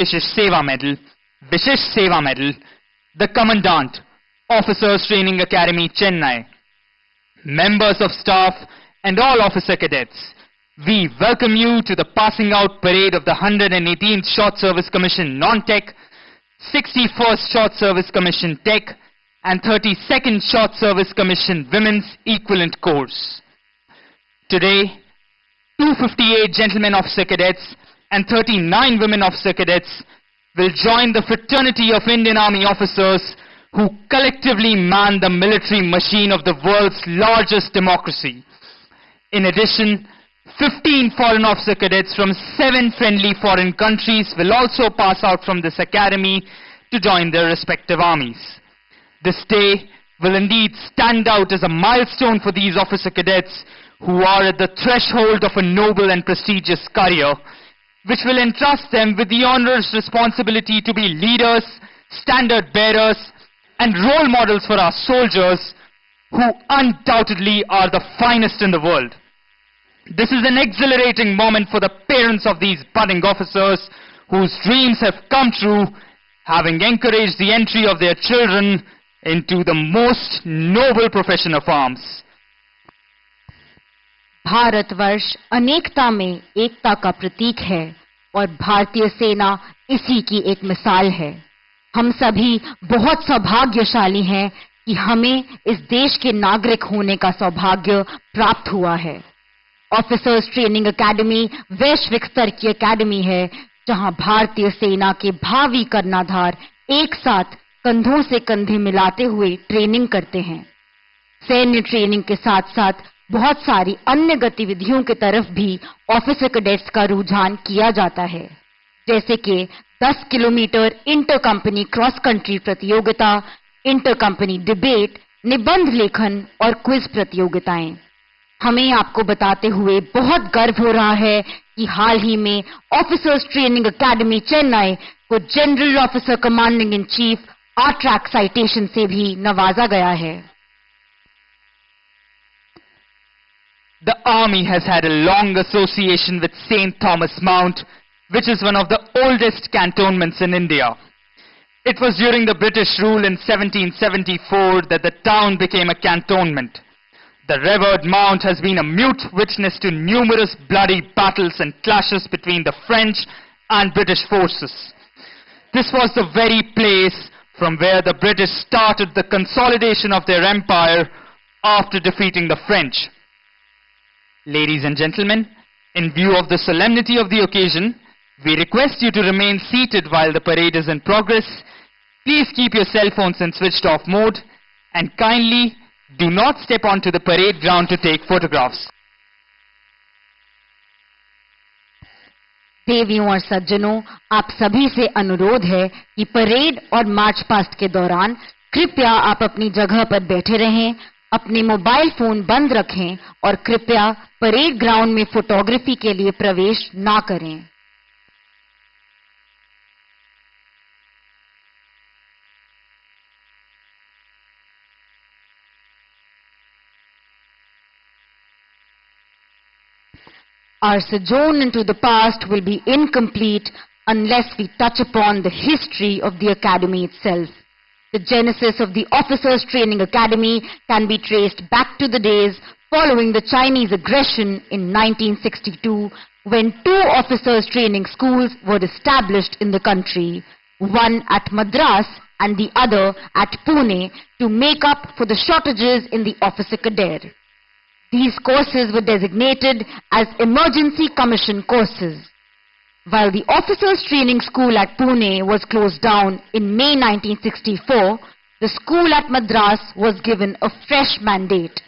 Vishesh Seva Medal, the Commandant, Officers Training Academy, Chennai, members of staff and all officer cadets, we welcome you to the passing out parade of the 118th Short Service Commission Non-Tech, 61st Short Service Commission Tech and 32nd Short Service Commission Women's Equivalent Course. Today, 258 gentlemen officer cadets and 39 women officer cadets will join the fraternity of Indian Army officers who collectively man the military machine of the world's largest democracy. In addition, 15 foreign officer cadets from 7 friendly foreign countries will also pass out from this academy to join their respective armies. This day will indeed stand out as a milestone for these officer cadets who are at the threshold of a noble and prestigious career, which will entrust them with the onerous responsibility to be leaders, standard bearers, and role models for our soldiers, who undoubtedly are the finest in the world. This is an exhilarating moment for the parents of these budding officers whose dreams have come true, having encouraged the entry of their children into the most noble profession of arms. Bharatvarsh अनेकता में एकता का प्रतीक है और भारतीय सेना इसी की एक मिसाल है। हम सभी बहुत सौभाग्यशाली हैं कि हमें इस देश के नागरिक होने का सौभाग्य प्राप्त हुआ है। ऑफिसर्स ट्रेनिंग एकेडमी वैश्विक स्तर की एकेडमी है जहां भारतीय सेना के भावी कर्णधार एक साथ कंधों से कंधे मिलाते हुए ट्रेनिंग करते हैं। सैन्य ट्रेनिंग के साथ साथ बहुत सारी अन्य गतिविधियों की तरफ भी ऑफिसर कैडेट्स का रुझान किया जाता है, जैसे कि 10 kilometre inter company cross country प्रतियोगिता, इंटर कंपनी डिबेट, निबंध लेखन और क्विज प्रतियोगिताएं। हमें आपको बताते हुए बहुत गर्व हो रहा है कि हाल ही में ऑफिसर्स ट्रेनिंग एकेडमी चेन्नई को general officer commanding in chief are-track citation से भी नवाजा गया है। The Army has had a long association with St. Thomas Mount, which is one of the oldest cantonments in India. It was during the British rule in 1774 that the town became a cantonment. The revered mount has been a mute witness to numerous bloody battles and clashes between the French and British forces. This was the very place from where the British started the consolidation of their empire after defeating the French. Ladies and gentlemen, in view of the solemnity of the occasion, we request you to remain seated while the parade is in progress. Please keep your cell phones in switched off mode and kindly do not step onto the parade ground to take photographs. देवियों और सज्जनों, आप सभी से अनुरोध है कि parade और मार्च पास्ट के दौरान कृपया आप अपनी जगह पर बैठे रहें, अपने मोबाइल फोन बंद रखें और कृपया परेड ग्राउंड में फोटोग्राफी के लिए प्रवेश ना करें। Our sojourn into the past will be incomplete unless we touch upon the history of the academy itself. The genesis of the Officers Training Academy can be traced back to the days following the Chinese aggression in 1962, when 2 officers training schools were established in the country, one at Madras and the other at Pune, to make up for the shortages in the officer cadre. These courses were designated as emergency commission courses. While the officers training school at Pune was closed down in May 1964, the school at Madras was given a fresh mandate.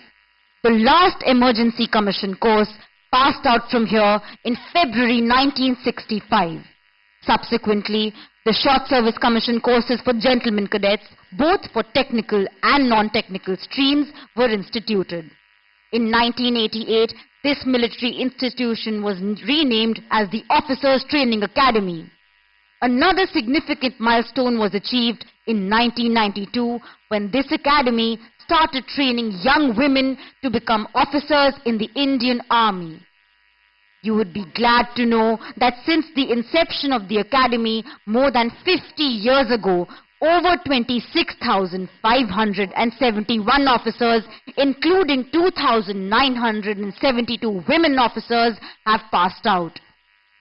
The last emergency commission course passed out from here in February 1965. Subsequently, the short service commission courses for gentlemen cadets, both for technical and non-technical streams, were instituted. In 1988, this military institution was renamed as the Officers Training Academy. Another significant milestone was achieved in 1992 when this academy started training young women to become officers in the Indian Army. You would be glad to know that since the inception of the Academy more than 50 years ago, over 26,571 officers, including 2,972 women officers, have passed out.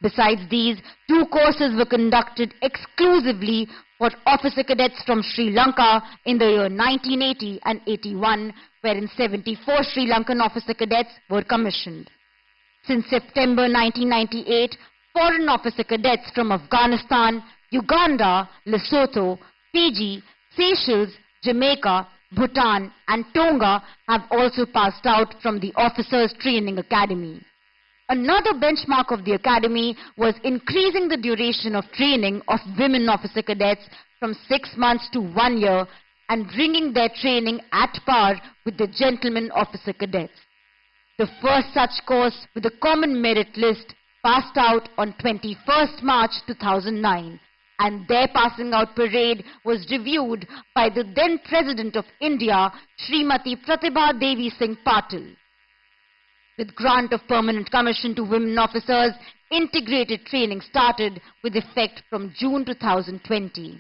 Besides these, 2 courses were conducted exclusively for officer cadets from Sri Lanka in the year 1980 and 81, wherein 74 Sri Lankan officer cadets were commissioned. Since September 1998, foreign officer cadets from Afghanistan, Uganda, Lesotho, Fiji, Seychelles, Jamaica, Bhutan and Tonga have also passed out from the Officers Training Academy. Another benchmark of the Academy was increasing the duration of training of women officer cadets from 6 months to 1 year and bringing their training at par with the gentlemen officer cadets. The first such course with a common merit list passed out on 21st March 2009, and their passing out parade was reviewed by the then President of India, Srimati Pratibha Devi Singh Patil. With grant of permanent commission to women officers, integrated training started with effect from June 2020.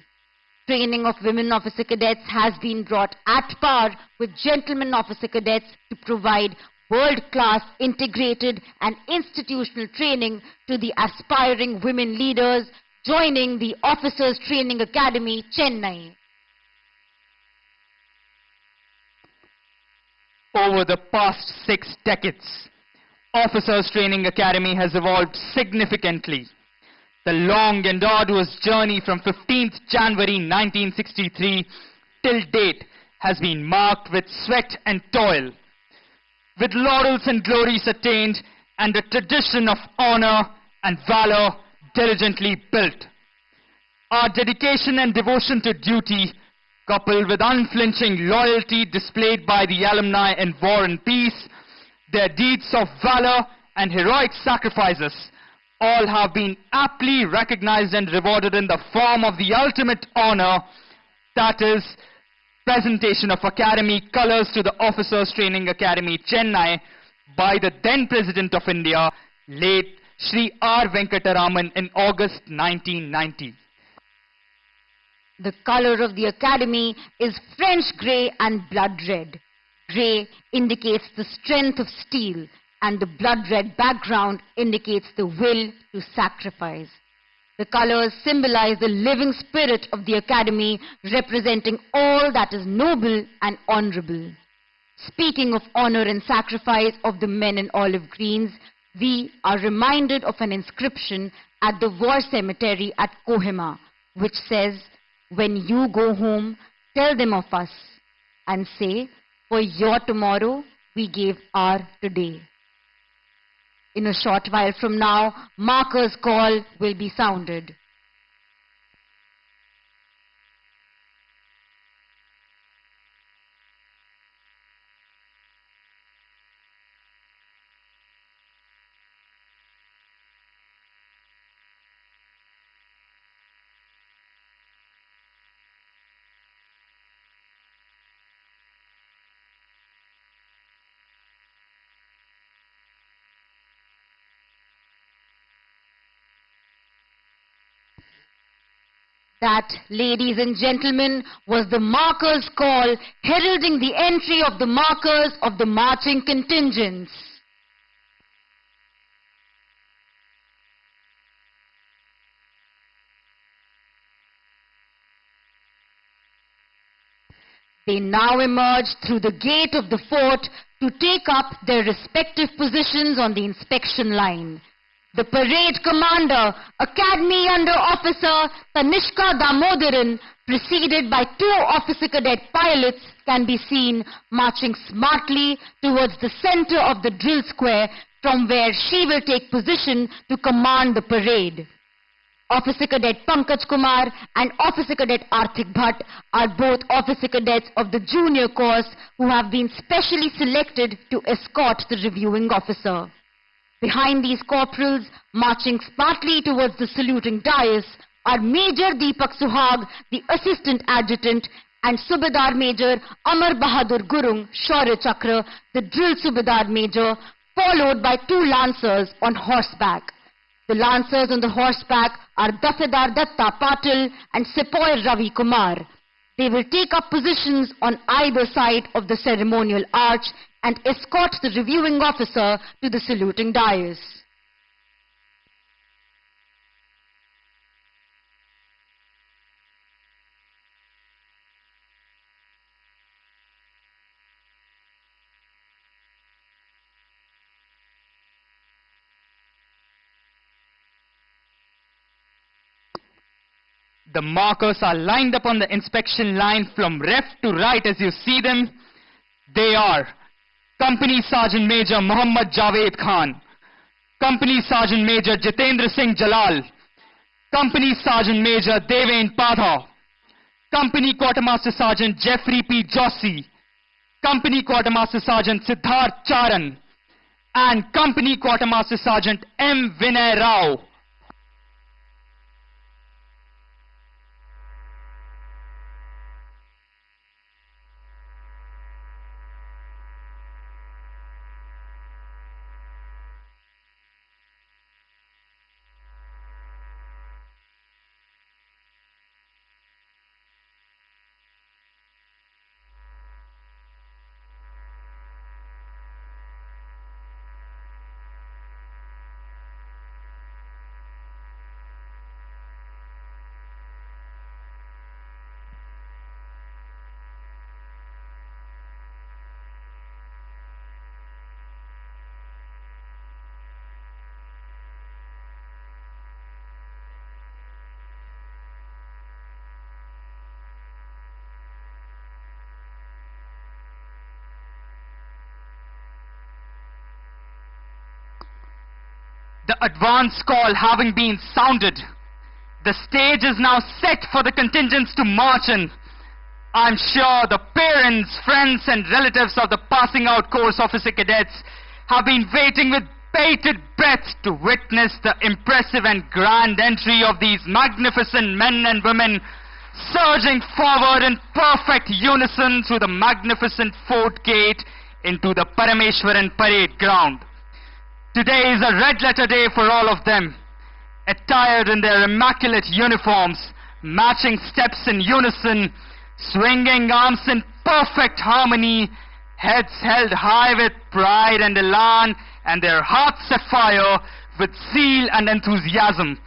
Training of women officer cadets has been brought at par with gentlemen officer cadets to provide world-class integrated and institutional training to the aspiring women leaders joining the Officers Training Academy, Chennai. Over the past 6 decades, Officers Training Academy has evolved significantly. The long and arduous journey from 15th January 1963 till date has been marked with sweat and toil, with laurels and glories attained and a tradition of honor and valor diligently built. Our dedication and devotion to duty, coupled with unflinching loyalty displayed by the alumni in war and peace, their deeds of valor and heroic sacrifices, all have been aptly recognized and rewarded in the form of the ultimate honor, that is, presentation of Academy colors to the Officers Training Academy, Chennai, by the then President of India, late Shri R. Venkataraman in August 1990. The color of the Academy is French grey and blood red. Grey indicates the strength of steel and the blood red background indicates the will to sacrifice. The colors symbolize the living spirit of the Academy, representing all that is noble and honorable. Speaking of honor and sacrifice of the men in olive greens, we are reminded of an inscription at the war cemetery at Kohima, which says, "When you go home, tell them of us and say, for your tomorrow, we gave our today." In a short while from now, markers call will be sounded. That, ladies and gentlemen, was the markers call heralding the entry of the markers of the marching contingents. They now emerge through the gate of the fort to take up their respective positions on the inspection line. The parade commander, Academy Under Officer Tanishka Damodaran, preceded by 2 officer cadet pilots, can be seen marching smartly towards the center of the drill square, from where she will take position to command the parade. Officer Cadet Pankaj Kumar and Officer Cadet Arthik Bhatt are both officer cadets of the junior course who have been specially selected to escort the reviewing officer. Behind these corporals, marching smartly towards the saluting dais, are Major Deepak Suhag, the Assistant Adjutant, and Subedar Major Amar Bahadur Gurung, Shaurya Chakra, the Drill Subedar Major, followed by 2 lancers on horseback. The lancers on the horseback are Dafedar Datta Patil and Sepoy Ravi Kumar. They will take up positions on either side of the ceremonial arch and escort the reviewing officer to the saluting dais. The markers are lined up on the inspection line from left to right as you see them. They are Company Sergeant Major Muhammad Javed Khan, Company Sergeant Major Jitendra Singh Jalal, Company Sergeant Major Deven Padha, Company Quartermaster Sergeant Jeffrey P. Jossi, Company Quartermaster Sergeant Siddharth Charan, and Company Quartermaster Sergeant M. Vinay Rao. The advance call having been sounded, the stage is now set for the contingents to march in. I'm sure the parents, friends and relatives of the passing out course officer cadets have been waiting with bated breath to witness the impressive and grand entry of these magnificent men and women surging forward in perfect unison through the magnificent fort gate into the Parameshwaran parade ground. Today is a red-letter day for all of them, attired in their immaculate uniforms, matching steps in unison, swinging arms in perfect harmony, heads held high with pride and elan, and their hearts afire with zeal and enthusiasm.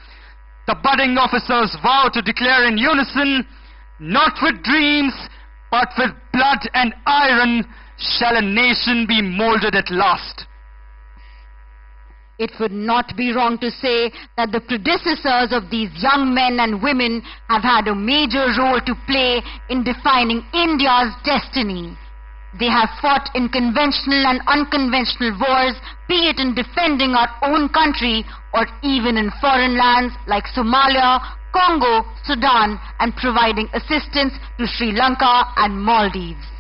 The budding officers vow to declare in unison, not with dreams, but with blood and iron, shall a nation be molded at last. It would not be wrong to say that the predecessors of these young men and women have had a major role to play in defining India's destiny. They have fought in conventional and unconventional wars, be it in defending our own country or even in foreign lands like Somalia, Congo, Sudan, and providing assistance to Sri Lanka and Maldives.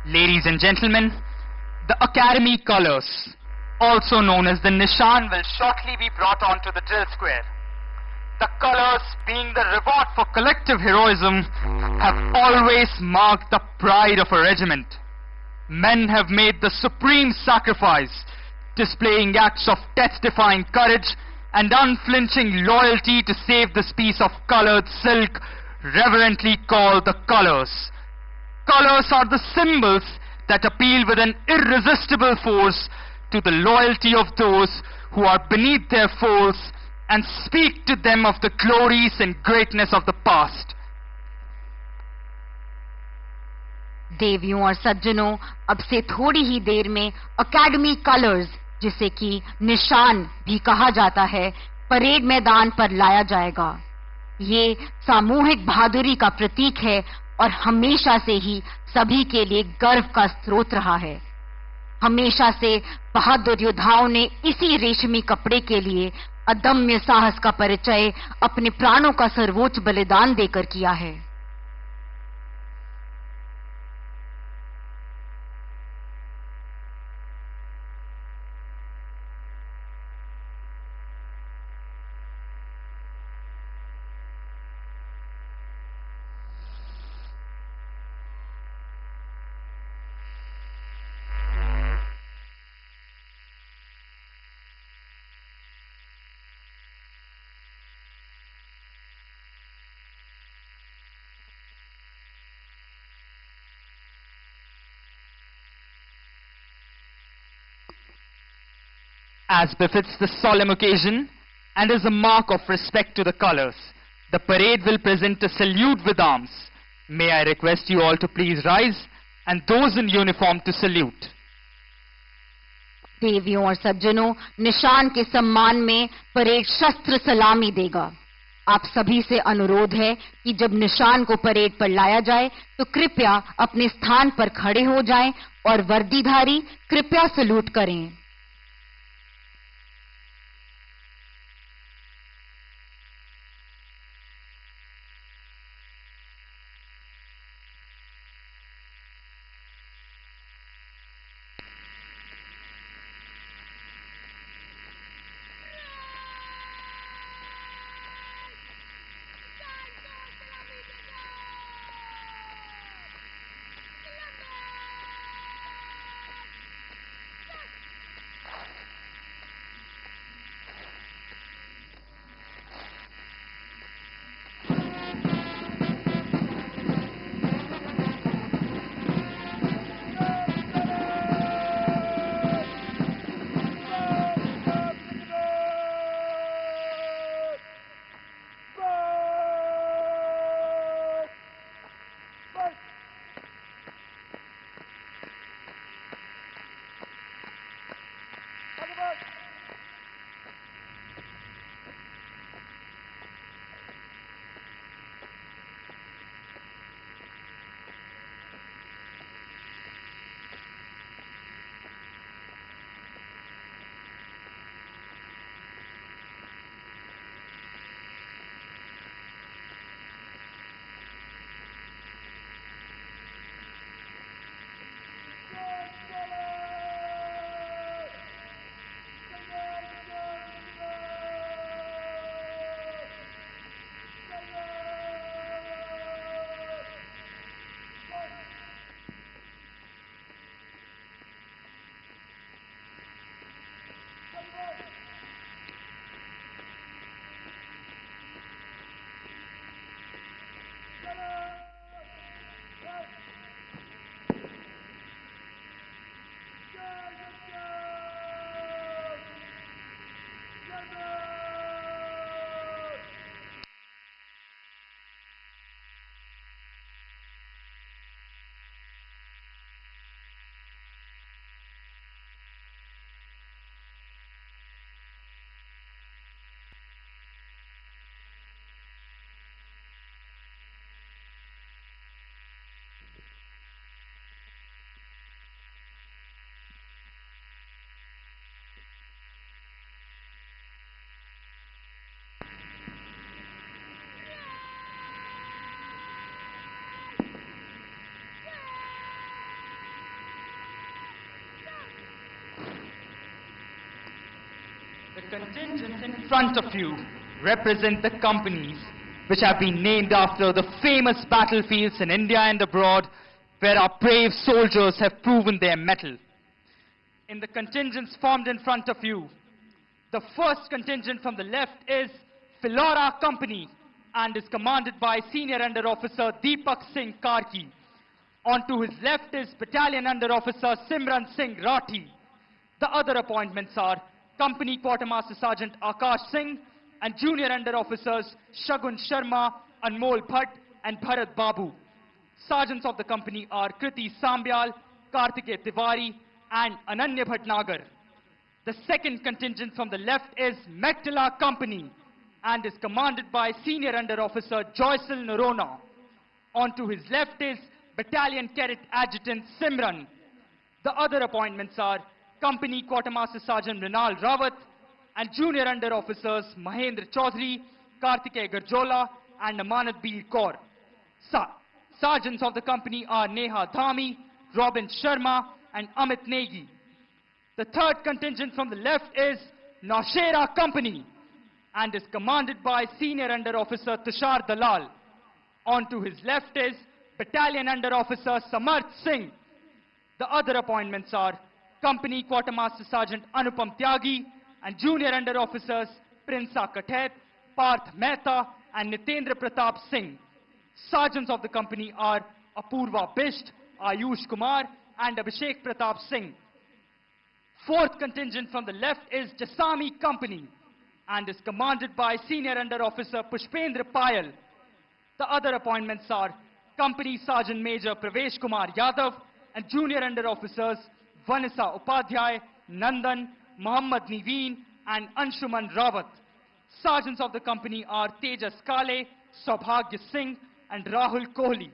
Ladies and gentlemen, the Academy colours, also known as the Nishan, will shortly be brought onto the drill square. The colours, being the reward for collective heroism, have always marked the pride of a regiment. Men have made the supreme sacrifice, displaying acts of death-defying courage and unflinching loyalty to save this piece of coloured silk, reverently called the colours. Colours are the symbols that appeal with an irresistible force to the loyalty of those who are beneath their foes and speak to them of the glories and greatness of the past. देवियों और सज्जनों, अब से थोड़ी ही देर में academy colours, जिसे कि निशान भी कहा जाता है, परेड मैदान पर लाया जाएगा। ये सामूहिक बहादुरी का प्रतीक है और हमेशा से ही सभी के लिए गर्व का स्रोत रहा है। हमेशा से बहादुर योद्धाओं ने इसी रेशमी कपड़े के लिए अदम्य साहस का परिचय अपने प्राणों का सर्वोच्च बलिदान देकर किया है। As befits the solemn occasion and as a mark of respect to the colours, the parade will present a salute with arms. May I request you all to please rise and those in uniform to salute. देवियों और सज्जनों, निशान के सम्मान में parade शस्त्र सलामी देगा। आप सभी से अनुरोध है कि जब निशान को परेड पर लाया जाए तो कृपया अपने स्थान पर खड़े हो जाएं और वर्दीधारी कृपया सलूट करें। contingents in front of you represent the companies which have been named after the famous battlefields in India and abroad where our brave soldiers have proven their mettle. In the contingents formed in front of you, the first contingent from the left is Philora Company and is commanded by Senior Under Officer Deepak Singh Karki. On to his left is Battalion Under Officer Simran Singh Rathi. The other appointments are Company Quartermaster Sergeant Akash Singh and Junior Under Officers Shagun Sharma, Anmol Bhatt and Bharat Babu. Sergeants of the company are Kriti Sambyal, Kartike Tiwari and Ananya Bhatnagar. The second contingent from the left is Mettala Company and is commanded by Senior Under Officer Joycel Narona. On to his left is Battalion Cadet Adjutant Simran. The other appointments are Company Quartermaster Sergeant Rinal Rawat and Junior Under Officers Mahendra Chaudhary, Kartike Garjola and Amanat Bir Kaur. Sergeants of the company are Neha Dhami, Robin Sharma and Amit Negi. The third contingent from the left is Naushera Company and is commanded by Senior Under Officer Tushar Dalal. On to his left is Battalion Under Officer Samarth Singh. The other appointments are Company Quartermaster Sergeant Anupam Tyagi and Junior Under Officers Prinsa Kathet, Parth Mehta and Nitendra Pratap Singh. Sergeants of the company are Apurva Bisht, Ayush Kumar and Abhishek Pratap Singh. Fourth contingent from the left is Jasami Company and is commanded by Senior Under Officer Pushpendra Payal. The other appointments are Company Sergeant Major Pravesh Kumar Yadav and Junior Under Officers Vanessa Upadhyay, Nandan, Muhammad Niveen and Anshuman Rawat. Sergeants of the company are Tejas Kale, Saubhagya Singh and Rahul Kohli.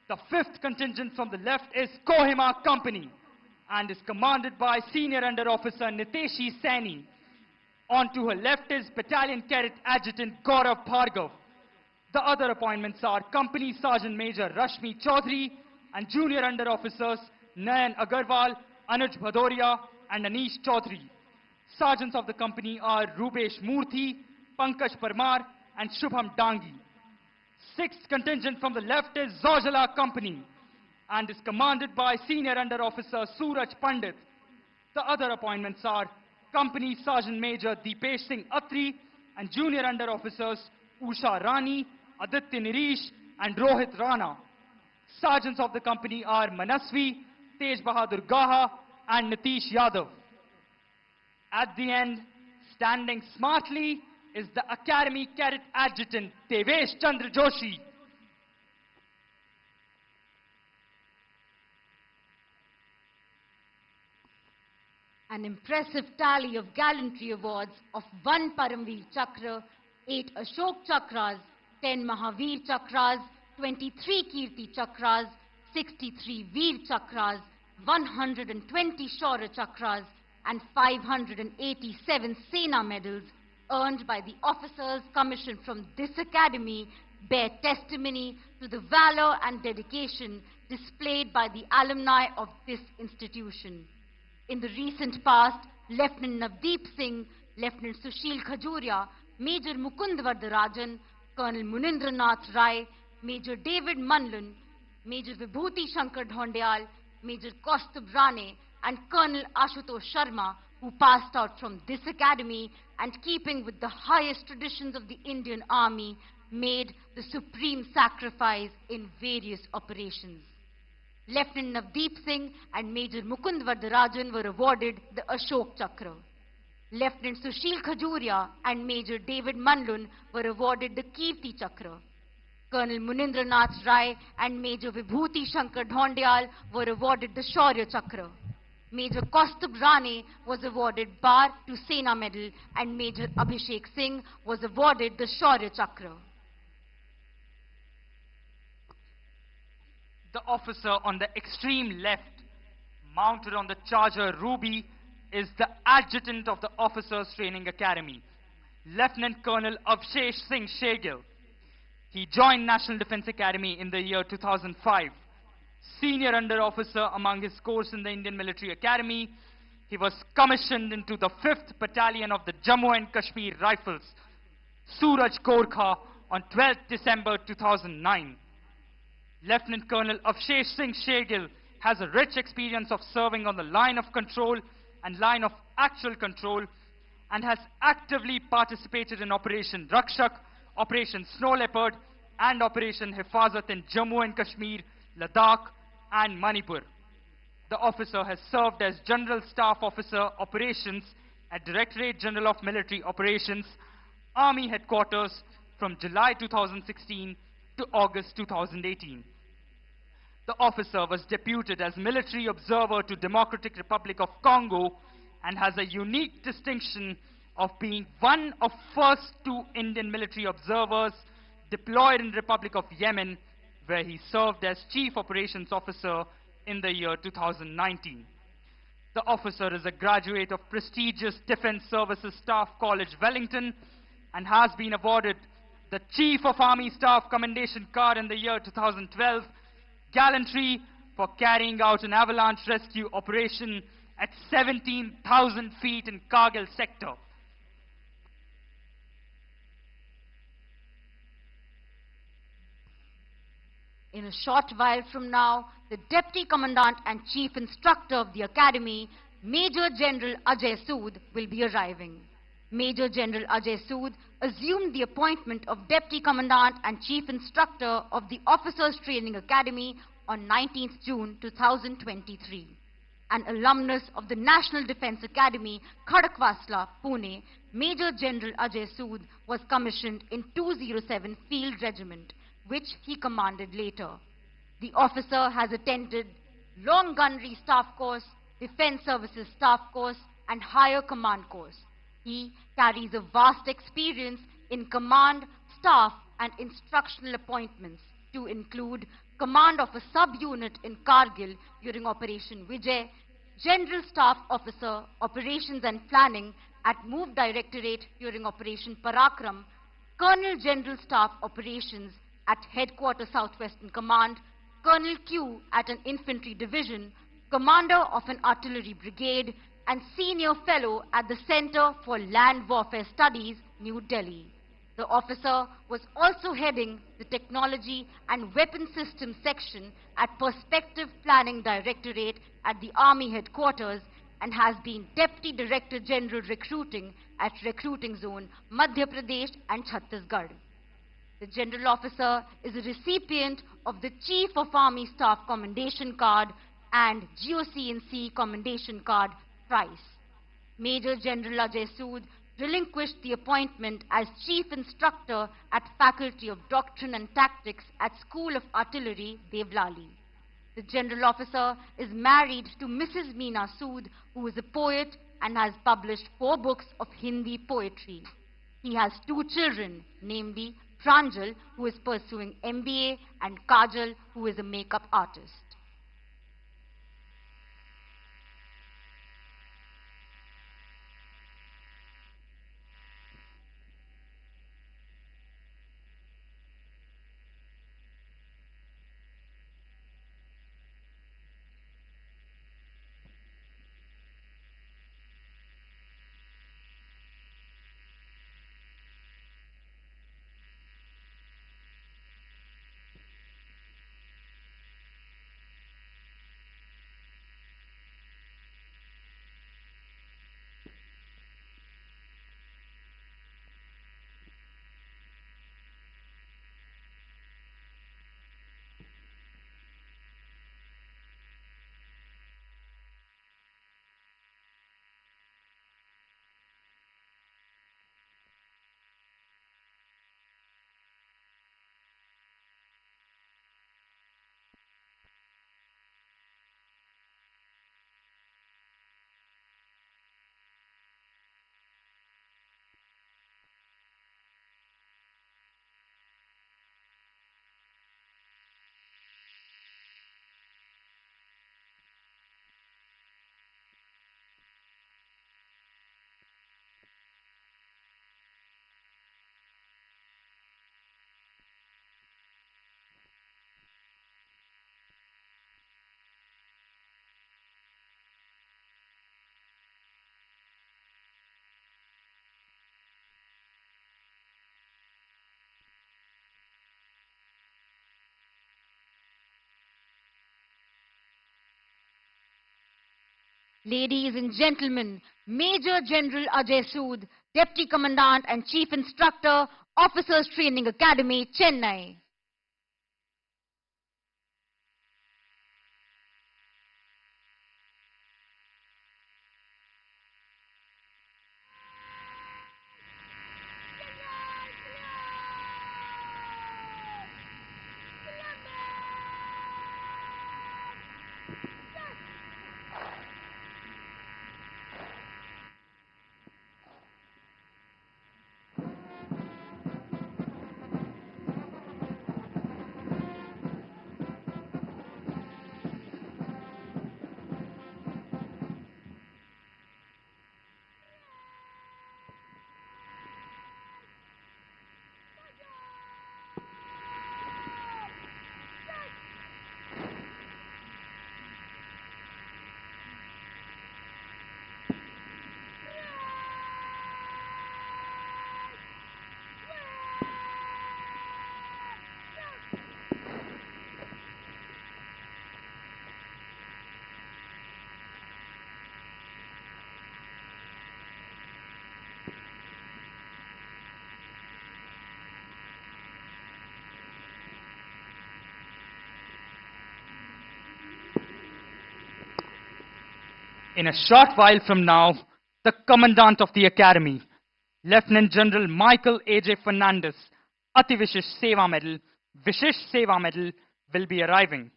The fifth contingent from the left is Kohima Company and is commanded by Senior Under Officer Niteshi Saini. On to her left is Battalion Cadet Adjutant Gaurav Bhargav. The other appointments are Company Sergeant Major Rashmi Chaudhary and Junior Under Officers Nayan Agarwal, Anuj Bhadoria and Anish Chaudhary. Sergeants of the company are Rubesh Murthy, Pankaj Parmar and Shubham Dangi. Sixth contingent from the left is Zaujala Company and is commanded by Senior Under Officer Suraj Pandit. The other appointments are Company Sergeant Major Deepesh Singh Atri and Junior Under Officers Usha Rani, Aditya Nirish and Rohit Rana. Sergeants of the company are Manasvi, Tej Bahadur Gaha and Nitish Yadav. At the end, standing smartly is the Academy Cadet Adjutant Devesh Chandra Joshi. An impressive tally of gallantry awards of 1 Paramveer Chakra, 8 Ashok Chakras, 10 Mahavir Chakras, 23 Kirti Chakras, 63 Veer Chakras, 120 Shaurya Chakras and 587 Sena medals earned by the officers commissioned from this academy bear testimony to the valor and dedication displayed by the alumni of this institution. In the recent past, Lieutenant Navdeep Singh, Lieutenant Sushil Khajuria, Major Mukund Vardarajan, Colonel Munindranath Rai, Major David Manlun, Major Vibhuti Shankar Dhondyal, Major Kaustubh Rane and Colonel Ashutosh Sharma, who passed out from this academy and keeping with the highest traditions of the Indian Army, made the supreme sacrifice in various operations. Lieutenant Navdeep Singh and Major Mukund Vardarajan were awarded the Ashok Chakra. Lieutenant Sushil Khajuria and Major David Manlun were awarded the Kirti Chakra. Colonel Munindranath Rai and Major Vibhuti Shankar Dhondyal were awarded the Shaurya Chakra. Major Kaustubh Rane was awarded Bar to Sena Medal and Major Abhishek Singh was awarded the Shaurya Chakra. The officer on the extreme left, mounted on the Charger Ruby, is the adjutant of the Officers Training Academy, Lieutenant Colonel Avshesh Singh Shegil. He joined National Defence Academy in the year 2005. Senior under officer among his course in the Indian Military Academy, he was commissioned into the 5th Battalion of the Jammu and Kashmir Rifles, Suraj Gorkha, on 12th December 2009. Lieutenant Colonel Avshesh Singh Shegil has a rich experience of serving on the line of control and line of actual control, and has actively participated in Operation Rakshak, Operation Snow Leopard, and Operation Hifazat in Jammu and Kashmir, Ladakh, and Manipur. The officer has served as General Staff Officer Operations at Directorate General of Military Operations, Army Headquarters from July 2016 to August 2018. The officer was deputed as Military Observer to Democratic Republic of Congo and has a unique distinction of being one of first 2 Indian military observers deployed in Republic of Yemen, where he served as Chief Operations Officer in the year 2019. The officer is a graduate of prestigious Defence Services Staff College, Wellington, and has been awarded the Chief of Army Staff Commendation Card in the year 2012, gallantry for carrying out an avalanche rescue operation at 17,000 feet in Kargil sector. In a short while from now, the Deputy Commandant and Chief Instructor of the Academy, Major General Ajay Sood, will be arriving. Major General Ajay Sood assumed the appointment of Deputy Commandant and Chief Instructor of the Officers Training Academy on 19th June 2023. An alumnus of the National Defence Academy, Khadakwasla, Pune, Major General Ajay Sood was commissioned in 207 Field Regiment, which he commanded later. The officer has attended Long Gunnery Staff Course, Defence Services Staff Course, and Higher Command Course. He carries a vast experience in command, staff, and instructional appointments, to include command of a sub-unit in Kargil during Operation Vijay, General Staff Officer, Operations and Planning at MOVE Directorate during Operation Parakram, Colonel General Staff Operations at Headquarters Southwestern Command, Colonel Q at an Infantry Division, Commander of an Artillery Brigade, and Senior Fellow at the Center for Land Warfare Studies, New Delhi. The officer was also heading the Technology and Weapon Systems section at Perspective Planning Directorate at the Army Headquarters, and has been Deputy Director General Recruiting at Recruiting Zone, Madhya Pradesh and Chhattisgarh. The General Officer is a recipient of the Chief of Army Staff Commendation Card and GOC&C Commendation Card thrice. Major General Ajay Sood relinquished the appointment as Chief Instructor at Faculty of Doctrine and Tactics at School of Artillery, Devlali. The General Officer is married to Mrs. Meena Sood, who is a poet and has published 4 books of Hindi poetry. He has 2 children, namely Pranjal, who is pursuing MBA, and Kajal, who is a makeup artist. Ladies and gentlemen, Major General Ajay Sood, Deputy Commandant and Chief Instructor, Officers Training Academy, Chennai. In a short while from now, the Commandant of the Academy, Lieutenant General Michael A.J. Fernandez, Ati Vishesh Seva Medal, will be arriving.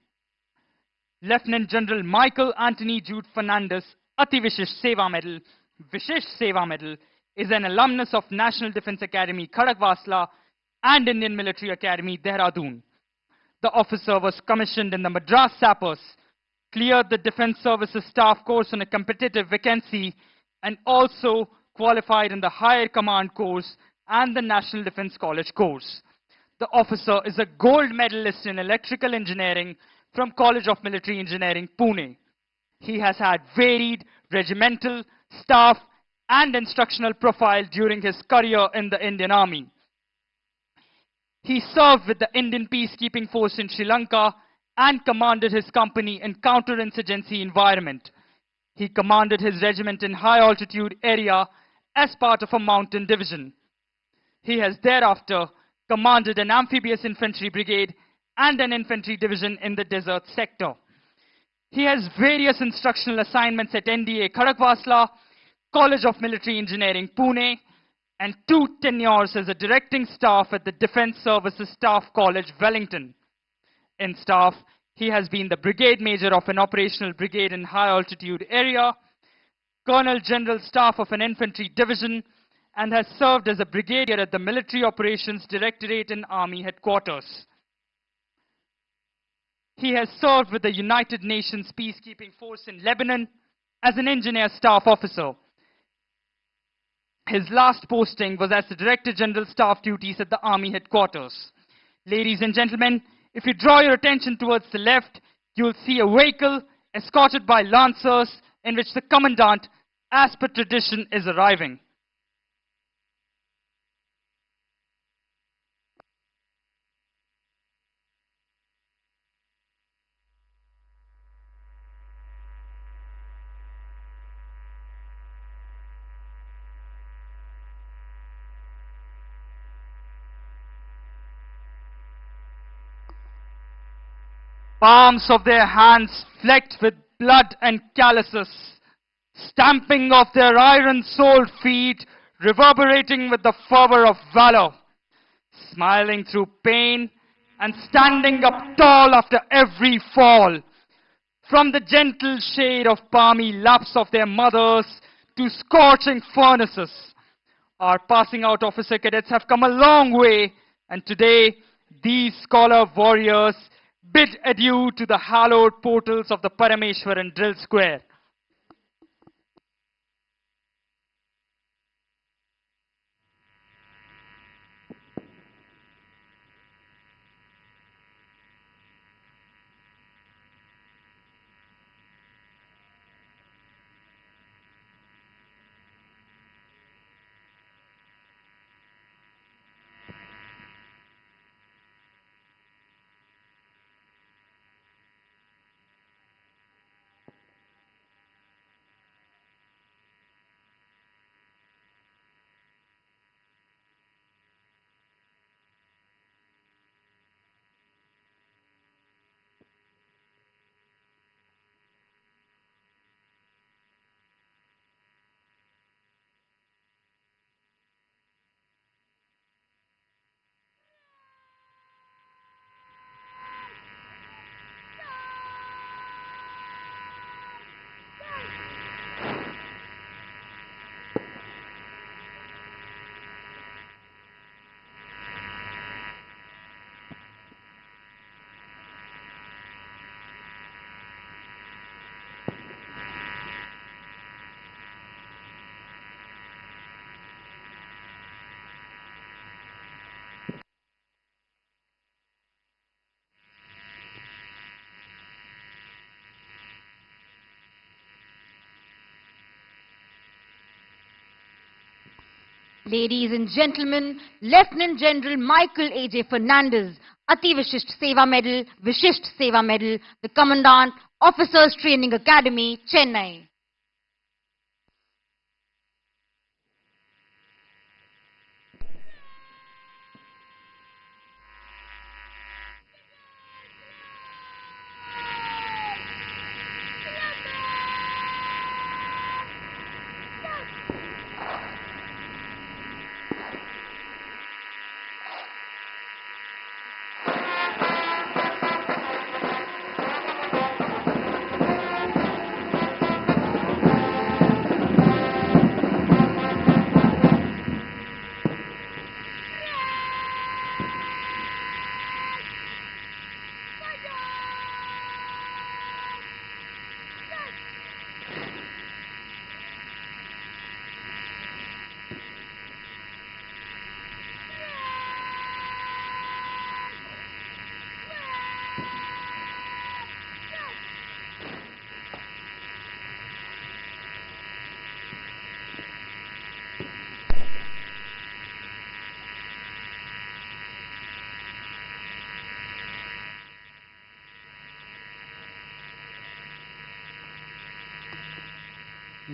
Lieutenant General Michael Anthony Jude Fernandez, Ati Vishesh Seva Medal, is an alumnus of National Defence Academy, Khadakwasla, and Indian Military Academy, Dehradun. The officer was commissioned in the Madras Sappers, cleared the Defence Services Staff course on a competitive vacancy, and also qualified in the Higher Command course and the National Defence College course. The officer is a gold medalist in electrical engineering from College of Military Engineering, Pune. He has had varied regimental, staff, and instructional profile during his career in the Indian Army. He served with the Indian Peacekeeping Force in Sri Lanka and commanded his company in counterinsurgency environment. He commanded his regiment in high altitude area as part of a mountain division. He has thereafter commanded an amphibious infantry brigade and an infantry division in the desert sector. He has various instructional assignments at NDA Khadakwasla, College of Military Engineering, Pune, and 2 tenures as a directing staff at the Defence Services Staff College, Wellington. In staff, he has been the brigade major of an operational brigade in high altitude area, Colonel General Staff of an infantry division, and has served as a brigadier at the Military Operations Directorate in Army Headquarters. He has served with the United Nations Peacekeeping Force in Lebanon as an engineer staff officer. His last posting was as the Director General Staff Duties at the Army Headquarters. Ladies and gentlemen, if you draw your attention towards the left, you will see a vehicle escorted by Lancers in which the Commandant, as per tradition, is arriving. Palms of their hands flecked with blood and calluses, stamping of their iron-soled feet, reverberating with the fervor of valor, smiling through pain and standing up tall after every fall. From the gentle shade of palmy laps of their mothers to scorching furnaces, our passing out officer cadets have come a long way, and today these scholar warriors bid adieu to the hallowed portals of the Parameshwaran Drill Square. Ladies and gentlemen, Lieutenant General Michael A.J. Fernandez, Ati Vishisht Seva Medal, the Commandant, Officers Training Academy, Chennai.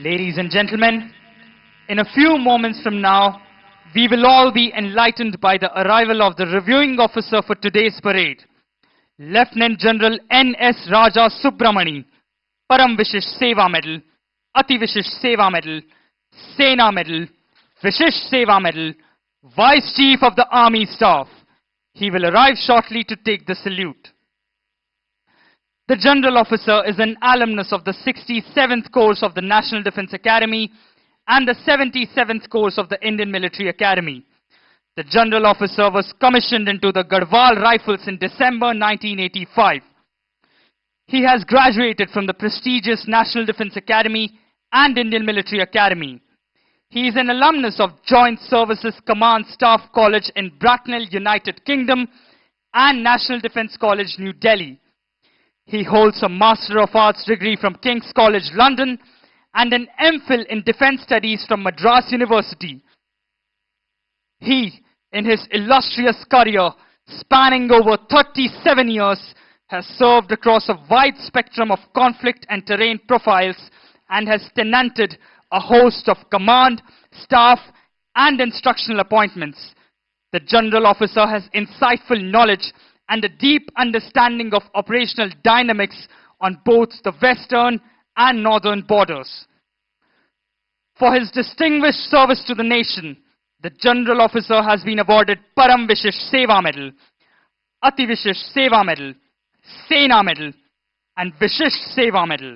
Ladies and gentlemen, in a few moments from now, we will all be enlightened by the arrival of the reviewing officer for today's parade, Lieutenant General N.S. Raja Subramani, Param Vishish Seva Medal, Ati Vishish Seva Medal, Sena Medal, Vishish Seva Medal, Vice Chief of the Army Staff. He will arrive shortly to take the salute. The General Officer is an alumnus of the 67th course of the National Defence Academy and the 77th course of the Indian Military Academy. The General Officer was commissioned into the Garhwal Rifles in December 1985. He has graduated from the prestigious National Defence Academy and Indian Military Academy. He is an alumnus of Joint Services Command Staff College in Bracknell, United Kingdom and National Defence College, New Delhi. He holds a Master of Arts degree from King's College, London, and an MPhil in Defence Studies from Madras University. He, in his illustrious career, spanning over 37 years, has served across a wide spectrum of conflict and terrain profiles and has tenanted a host of command, staff, and instructional appointments. The General Officer has insightful knowledge and a deep understanding of operational dynamics on both the western and northern borders. For his distinguished service to the nation, the General Officer has been awarded Param Vishish Seva Medal, Ati Vishish Seva Medal, Sena Medal, and Vishish Seva Medal.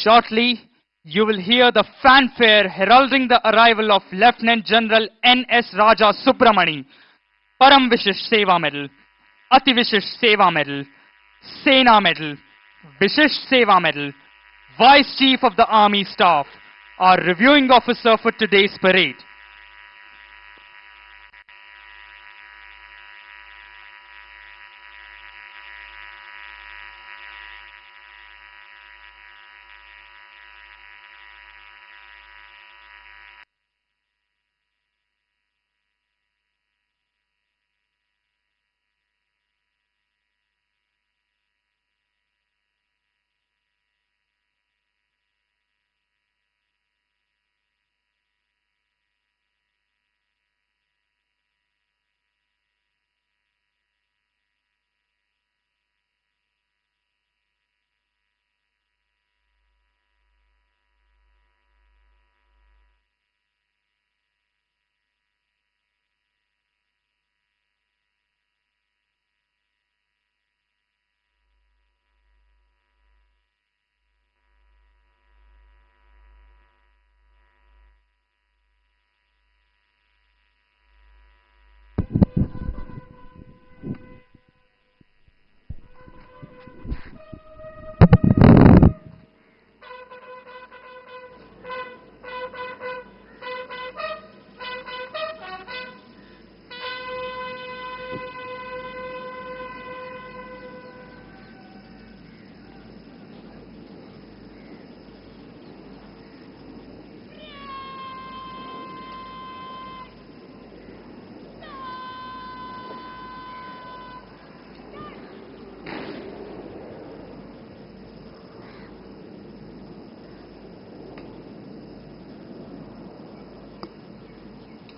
Shortly, you will hear the fanfare heralding the arrival of Lieutenant General N.S. Raja Subramani, Param Vishish Seva Medal, Ati Vishish Seva Medal, Sena Medal, Vishish Seva Medal, Vice Chief of the Army Staff, our reviewing officer for today's parade.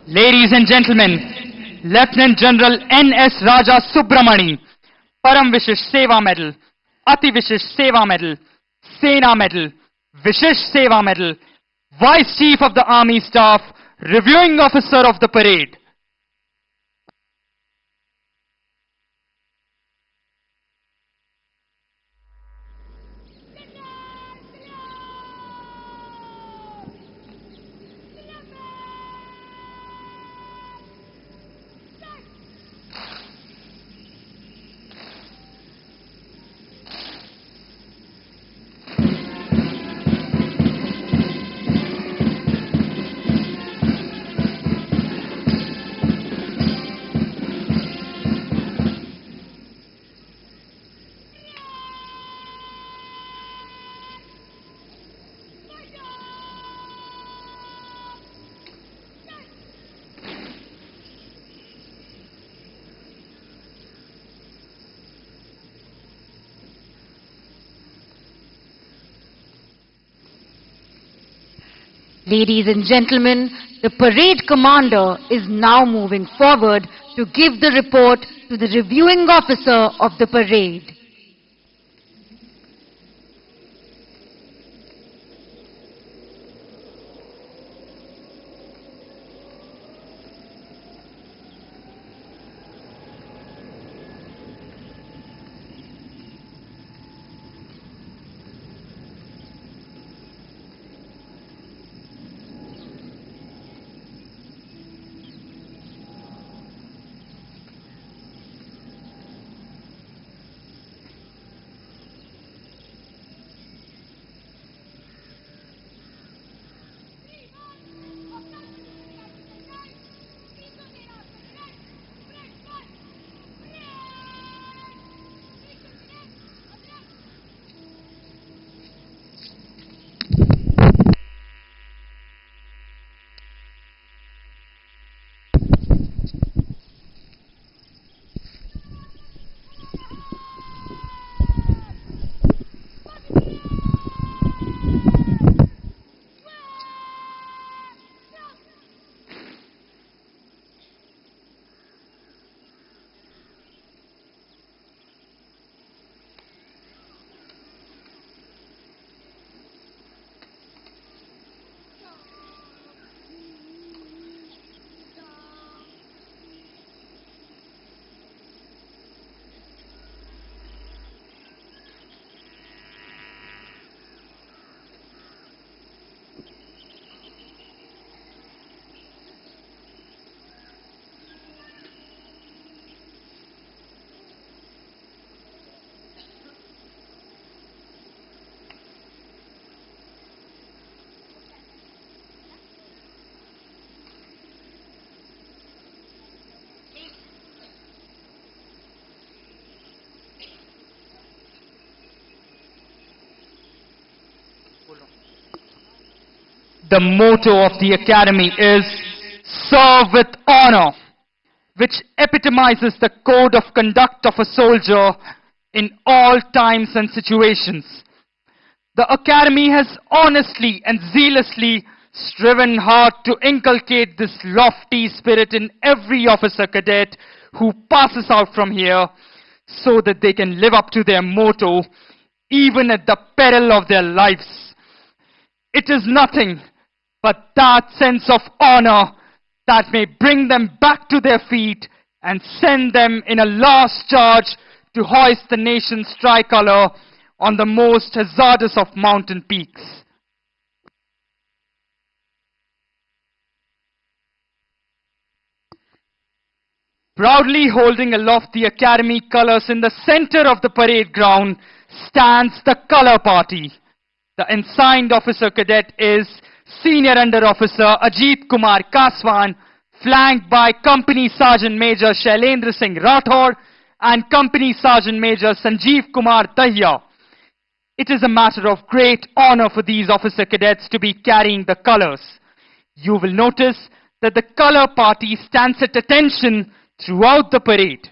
Ladies and gentlemen, Lieutenant General N.S. Raja Subramani, Param Vishish Seva Medal, Ati Vishish Seva Medal, Sena Medal, Vishish Seva Medal, Vice Chief of the Army Staff, Reviewing Officer of the Parade. Ladies and gentlemen, the parade commander is now moving forward to give the report to the reviewing officer of the parade. The motto of the Academy is Serve with Honor, which epitomizes the code of conduct of a soldier in all times and situations. The Academy has honestly and zealously striven hard to inculcate this lofty spirit in every officer cadet who passes out from here so that they can live up to their motto even at the peril of their lives. It is nothing but that sense of honor that may bring them back to their feet and send them in a last charge to hoist the nation's tricolor on the most hazardous of mountain peaks. Proudly holding aloft the Academy colors in the center of the parade ground stands the Color Party. The ensigned officer cadet is Senior Under Officer Ajit Kumar Kaswan, flanked by Company Sergeant Major Shailendra Singh Rathod and Company Sergeant Major Sanjeev Kumar Dahiya. It is a matter of great honor for these officer cadets to be carrying the colors. You will notice that the Color Party stands at attention throughout the parade.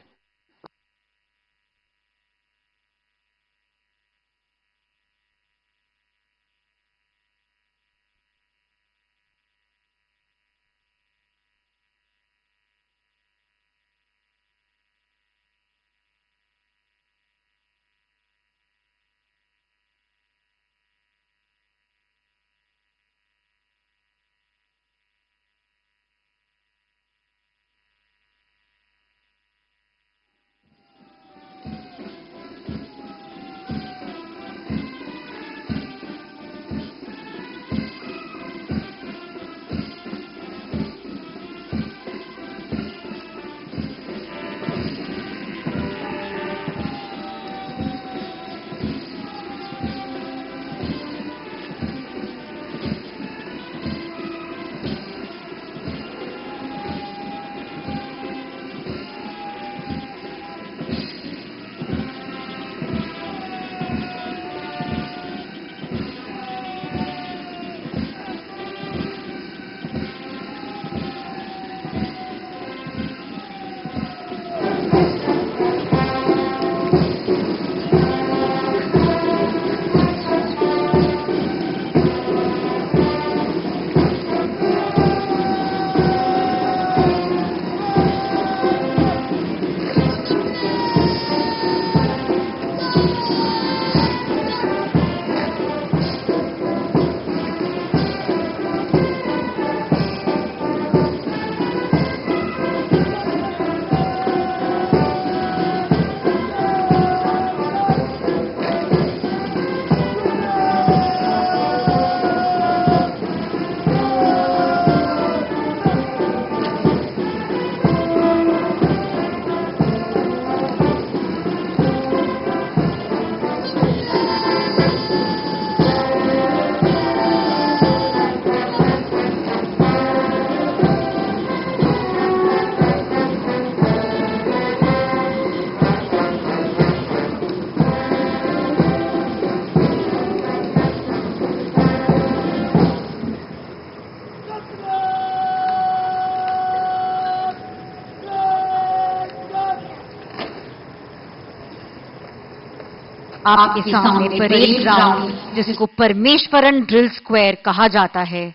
आपके सामने parade ground, जिसको Parameswaran drill square कहा जाता है,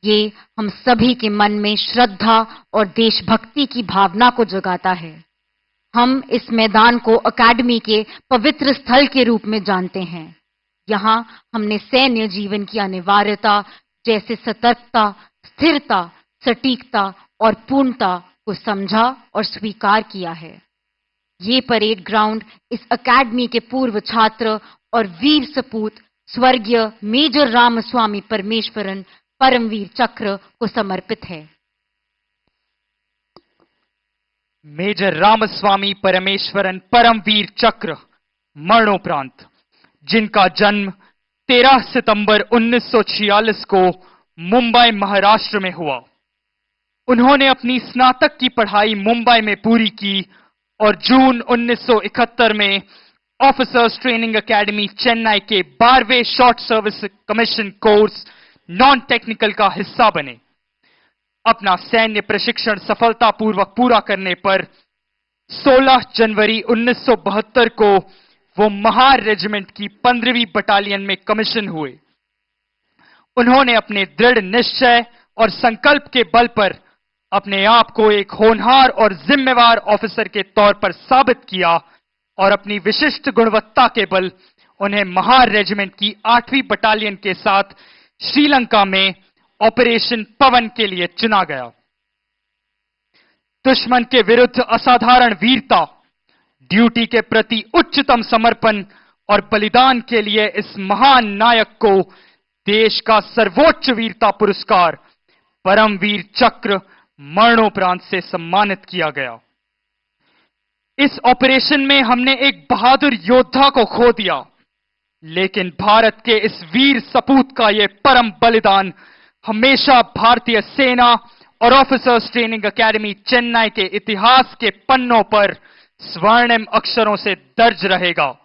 ये हम सभी के मन में श्रद्धा और देशभक्ति की भावना को जगाता है। हम इस मैदान को अकादमी के पवित्र स्थल के रूप में जानते हैं। यहाँ हमने सैन्य जीवन की अनिवार्यता जैसे सतर्कता, स्थिरता, सटीकता और पूर्णता को समझा और स्वीकार किया है। ये परेड ग्राउंड इस अकादमी के पूर्व छात्र और वीर सपूत स्वर्गीय मेजर रामस्वामी परमेश्वरन परमवीर चक्र को समर्पित है। मेजर रामस्वामी परमेश्वरन परमवीर चक्र मरणोपरांत, जिनका जन्म 13 सितंबर 1946 को मुंबई महाराष्ट्र में हुआ। उन्होंने अपनी स्नातक की पढ़ाई मुंबई में पूरी की और जून 1971 में ऑफिसर्स ट्रेनिंग एकेडमी चेन्नई के 12वें short service commission course non technical का हिस्सा बने। अपना सैन्य प्रशिक्षण सफलतापूर्वक पूरा करने पर 16 जनवरी 1972 को वो महार रेजिमेंट की 15वीं बटालियन में कमीशन हुए। उन्होंने अपने दृढ़ निश्चय और संकल्प के बल पर अपने आप को एक होनहार और जिम्मेवार ऑफिसर के तौर पर साबित किया और अपनी विशिष्ट गुणवत्ता के बल उन्हें महार रेजिमेंट की 8वीं बटालियन के साथ श्रीलंका में ऑपरेशन पवन के लिए चुना गया। दुश्मन के विरुद्ध असाधारण वीरता, ड्यूटी के प्रति उच्चतम समर्पण और बलिदान के लिए इस महान नायक को देश का सर्वोच्च वीरता पुरस्कार परमवीर चक्र मरणोपरांत से सम्मानित किया गया। इस ऑपरेशन में हमने एक बहादुर योद्धा को खो दिया, लेकिन भारत के इस वीर सपूत का यह परम बलिदान हमेशा भारतीय सेना और ऑफिसर्स ट्रेनिंग एकेडमी चेन्नई के इतिहास के पन्नों पर स्वर्णिम अक्षरों से दर्ज रहेगा।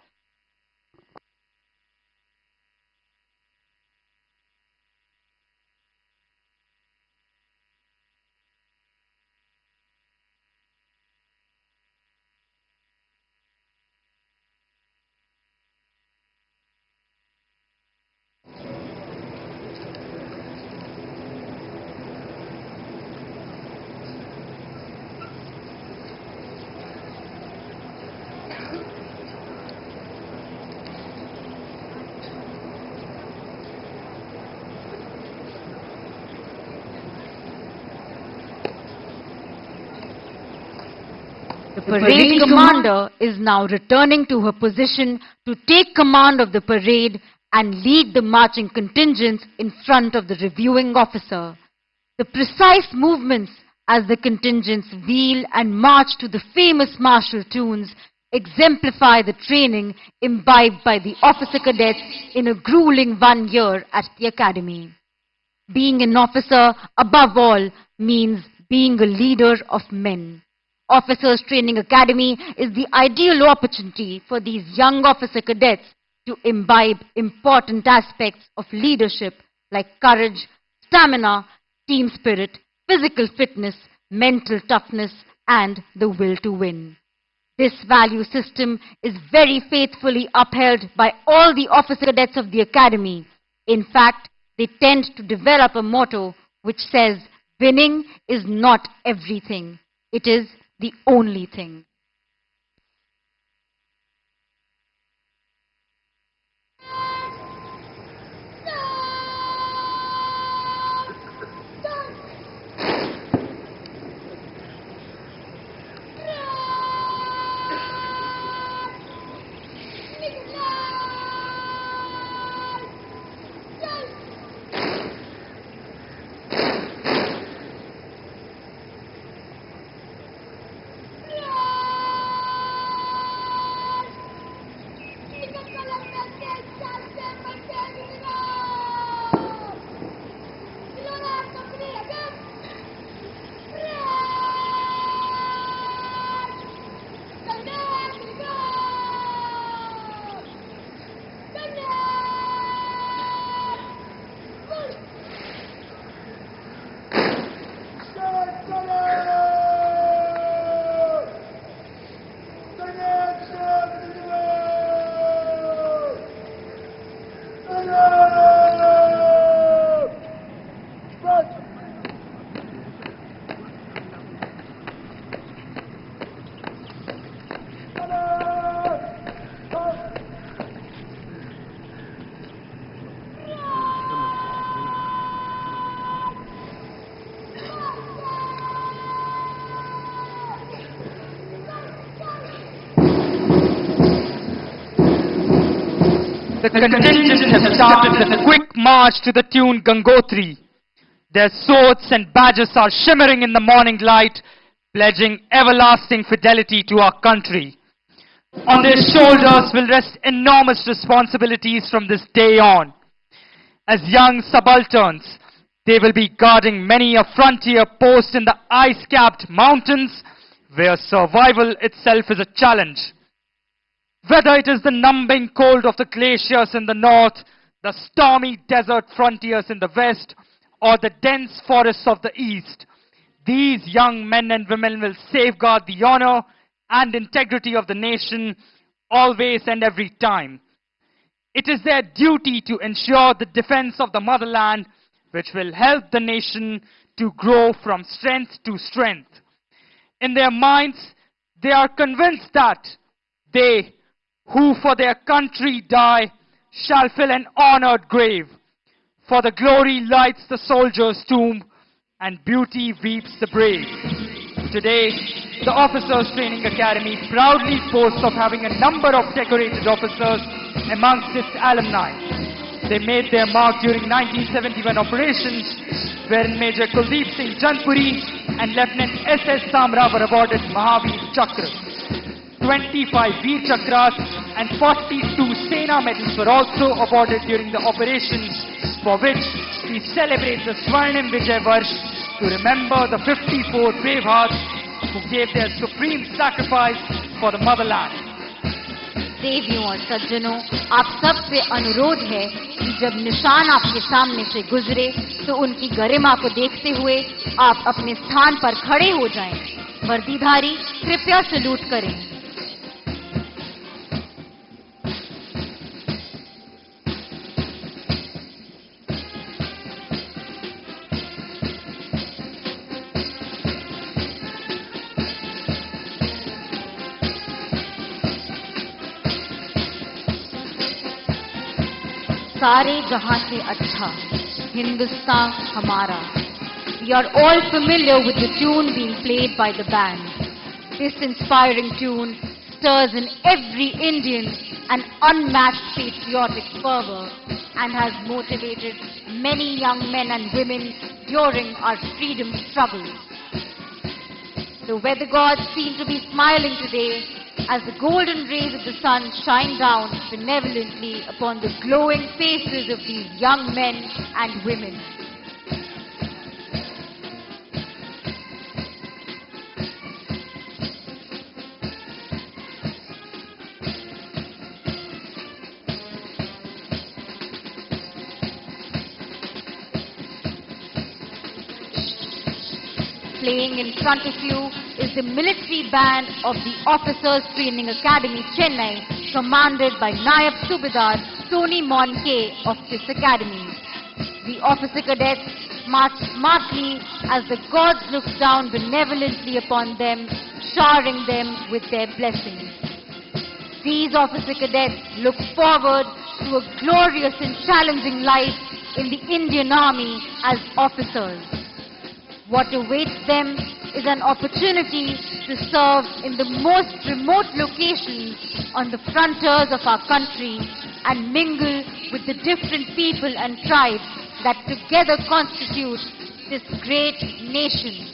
The parade commander is now returning to her position to take command of the parade and lead the marching contingents in front of the reviewing officer. The precise movements as the contingents wheel and march to the famous martial tunes exemplify the training imbibed by the officer cadets in a grueling 1 year at the academy. Being an officer, above all, means being a leader of men. Officers Training Academy is the ideal opportunity for these young officer cadets to imbibe important aspects of leadership like courage, stamina, team spirit, physical fitness, mental toughness, and the will to win. This value system is very faithfully upheld by all the officer cadets of the Academy. In fact, they tend to develop a motto which says, winning is not everything. It is the only thing. the contingents have started the quick march to the tune Gangotri. Their swords and badges are shimmering in the morning light, pledging everlasting fidelity to our country. On their shoulders will rest enormous responsibilities from this day on. As young subalterns, they will be guarding many a frontier post in the ice-capped mountains where survival itself is a challenge. Whether it is the numbing cold of the glaciers in the north, the stormy desert frontiers in the west, or the dense forests of the east, these young men and women will safeguard the honor and integrity of the nation always and every time. It is their duty to ensure the defense of the motherland, which will help the nation to grow from strength to strength. In their minds, they are convinced that they, who for their country die, shall fill an honored grave. For the glory lights the soldier's tomb, and beauty weeps the brave. Today, the Officers Training Academy proudly boasts of having a number of decorated officers amongst its alumni. They made their mark during 1971 operations, wherein Major Kuldeep Singh Janpuri and Lieutenant S.S. Samra were awarded Mahavir Chakras. 25 Veer Chakras and 42 Sena medals were also awarded during the operations, for which we celebrate the Swarnim Vijay Varsh to remember the 54 brave hearts who gave their supreme sacrifice for the motherland. देवियों और सज्जनों, आप सब से अनुरोध है कि जब निशान आपके सामने से गुजरे तो उनकी गरिमा को देखते हुए आप अपने स्थान पर खड़े हो जाएं। वर्दीधारी कृपया सैल्यूट करें। सारे जहां से अच्छा हिंदुस्तान हमारा. We are all familiar with the tune being played by the band. This inspiring tune stirs in every Indian an unmatched patriotic fervor and has motivated many young men and women during our freedom struggles. The weather gods seem to be smiling today as the golden rays of the sun shine down benevolently upon the glowing faces of these young men and women. Playing in front of you is the military band of the Officers Training Academy, Chennai, commanded by Nayab Subedar Tony Monke of this academy. The officer cadets march smartly as the gods look down benevolently upon them, showering them with their blessings. These officer cadets look forward to a glorious and challenging life in the Indian Army as officers. What awaits them is an opportunity to serve in the most remote locations on the frontiers of our country and mingle with the different people and tribes that together constitute this great nation.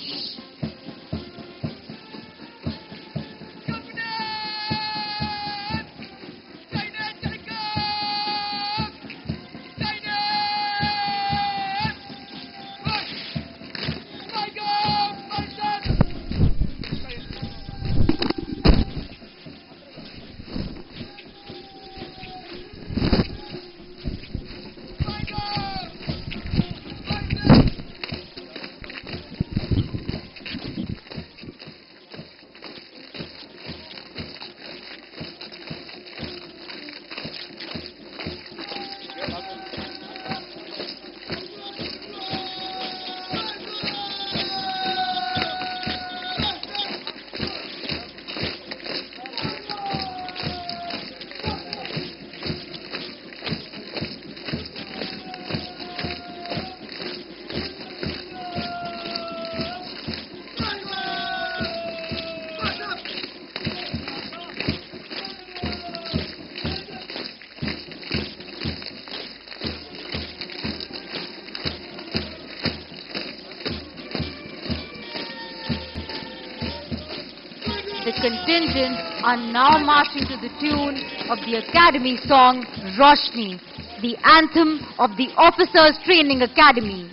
contingents are now marching to the tune of the Academy song Roshni, the anthem of the Officers Training Academy.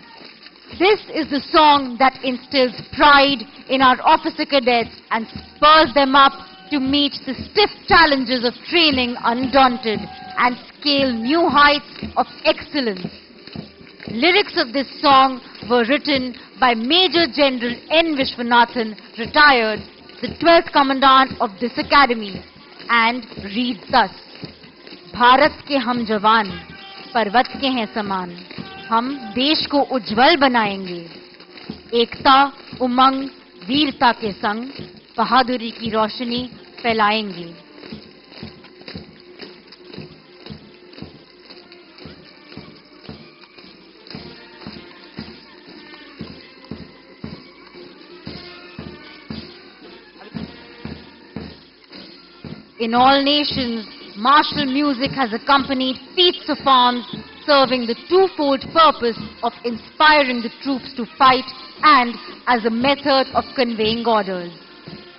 This is the song that instills pride in our officer cadets and spurs them up to meet the stiff challenges of training undaunted and scale new heights of excellence. Lyrics of this song were written by Major General N. Vishwanathan, retired, the 12th Commandant of this Academy, and reads thus. Bharat के हम जवान, पर्वत के हैं समान, हम देश को उज्जवल बनाएंगे, एकता, उमंग, वीरता के संग, बहादुरी की रोशनी फैलाएंगे. In all nations, martial music has accompanied feats of arms, serving the twofold purpose of inspiring the troops to fight and as a method of conveying orders.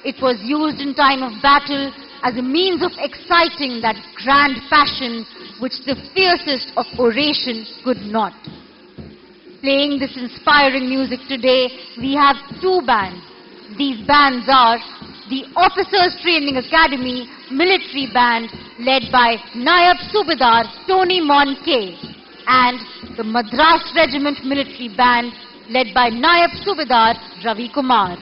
It was used in time of battle as a means of exciting that grand passion which the fiercest of oration could not. Playing this inspiring music today, we have two bands. These bands are the Officers Training Academy Military Band led by Nayab Subedar Tony Mon K and the Madras Regiment Military Band led by Nayab Subedar Ravi Kumar.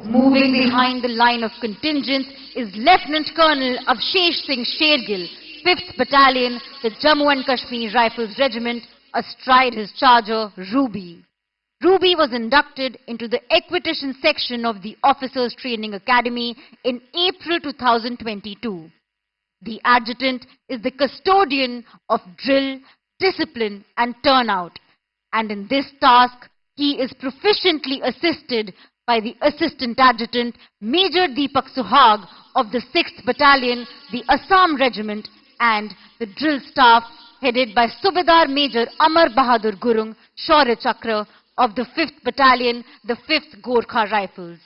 Moving behind the line of contingents is Lieutenant Colonel Avshesh Singh Shergill, 5th Battalion, the Jammu and Kashmir Rifles Regiment, astride his charger, Ruby. Ruby was inducted into the Equitation section of the Officers Training Academy in April 2022. The adjutant is the custodian of drill, discipline and turnout, and in this task he is proficiently assisted by the Assistant Adjutant Major Deepak Suhag of the 6th Battalion, the Assam Regiment, and the drill staff headed by Subedar Major Amar Bahadur Gurung Shaurya Chakra of the 5th Battalion, the 5th Gorkha Rifles.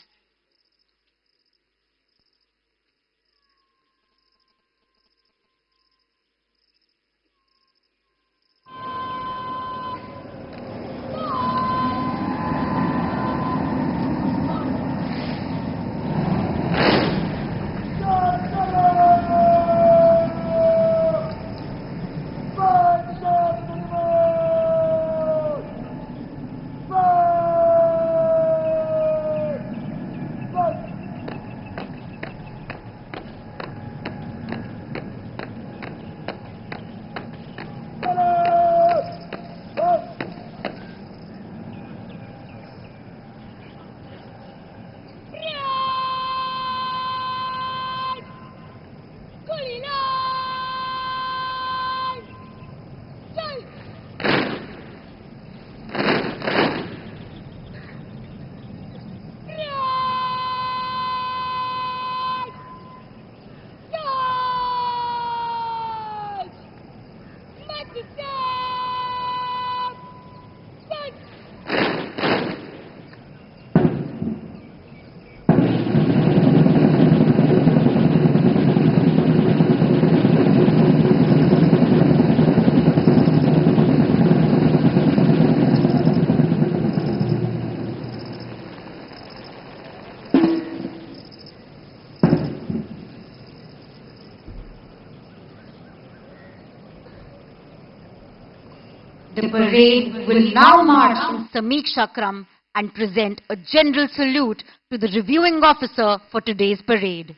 The parade will now march in Samiksha Kram and present a general salute to the reviewing officer for today's parade.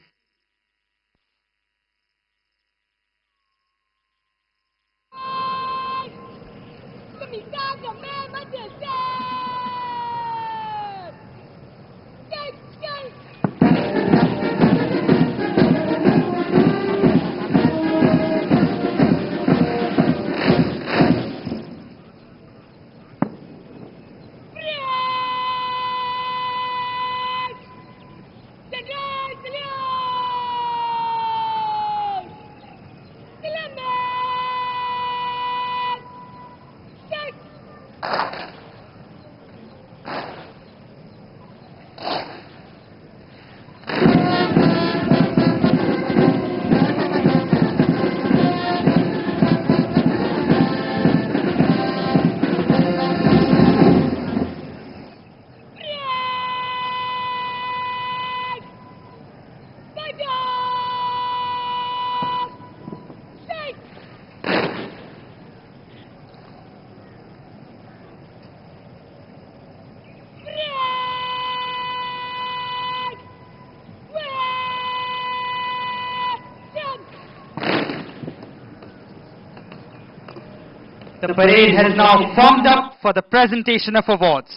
The parade has now formed up for the presentation of awards.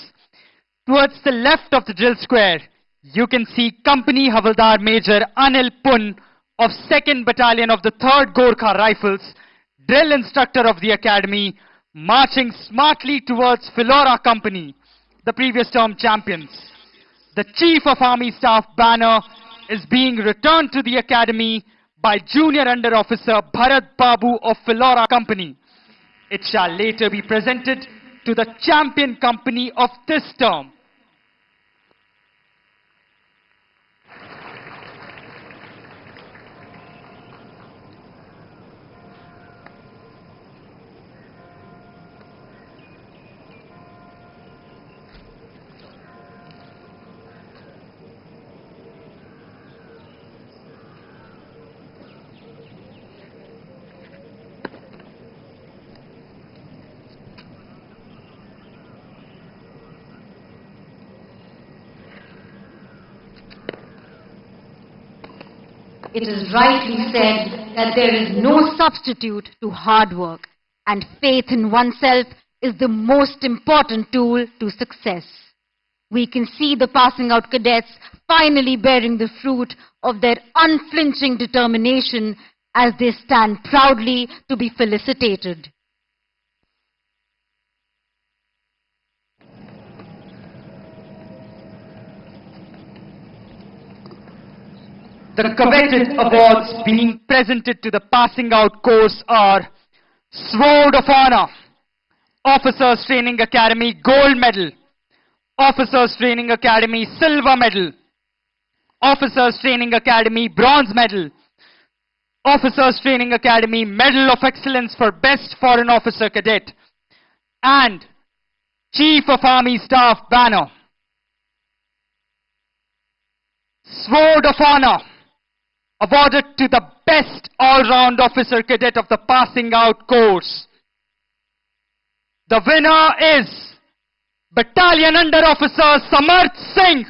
Towards the left of the drill square, you can see Company Havaldar Major Anil Pun of 2nd Battalion of the 3rd Gorkha Rifles, drill instructor of the academy, marching smartly towards Philora Company, the previous term champions. The Chief of Army Staff banner is being returned to the academy by Junior Under Officer Bharat Babu of Philora Company. It shall later be presented to the champion company of this term. It is rightly said that there is no substitute to hard work, and faith in oneself is the most important tool to success. We can see the passing out cadets finally bearing the fruit of their unflinching determination as they stand proudly to be felicitated. The coveted awards being presented to the passing out course are Sword of Honor, Officers Training Academy Gold Medal, Officers Training Academy Silver Medal, Officers Training Academy Bronze Medal, Officers Training Academy Medal of Excellence for Best Foreign Officer Cadet, and Chief of Army Staff banner. Sword of Honor, awarded to the best all-round officer cadet of the passing out course. The winner is Battalion Under Officer Samarth Singh.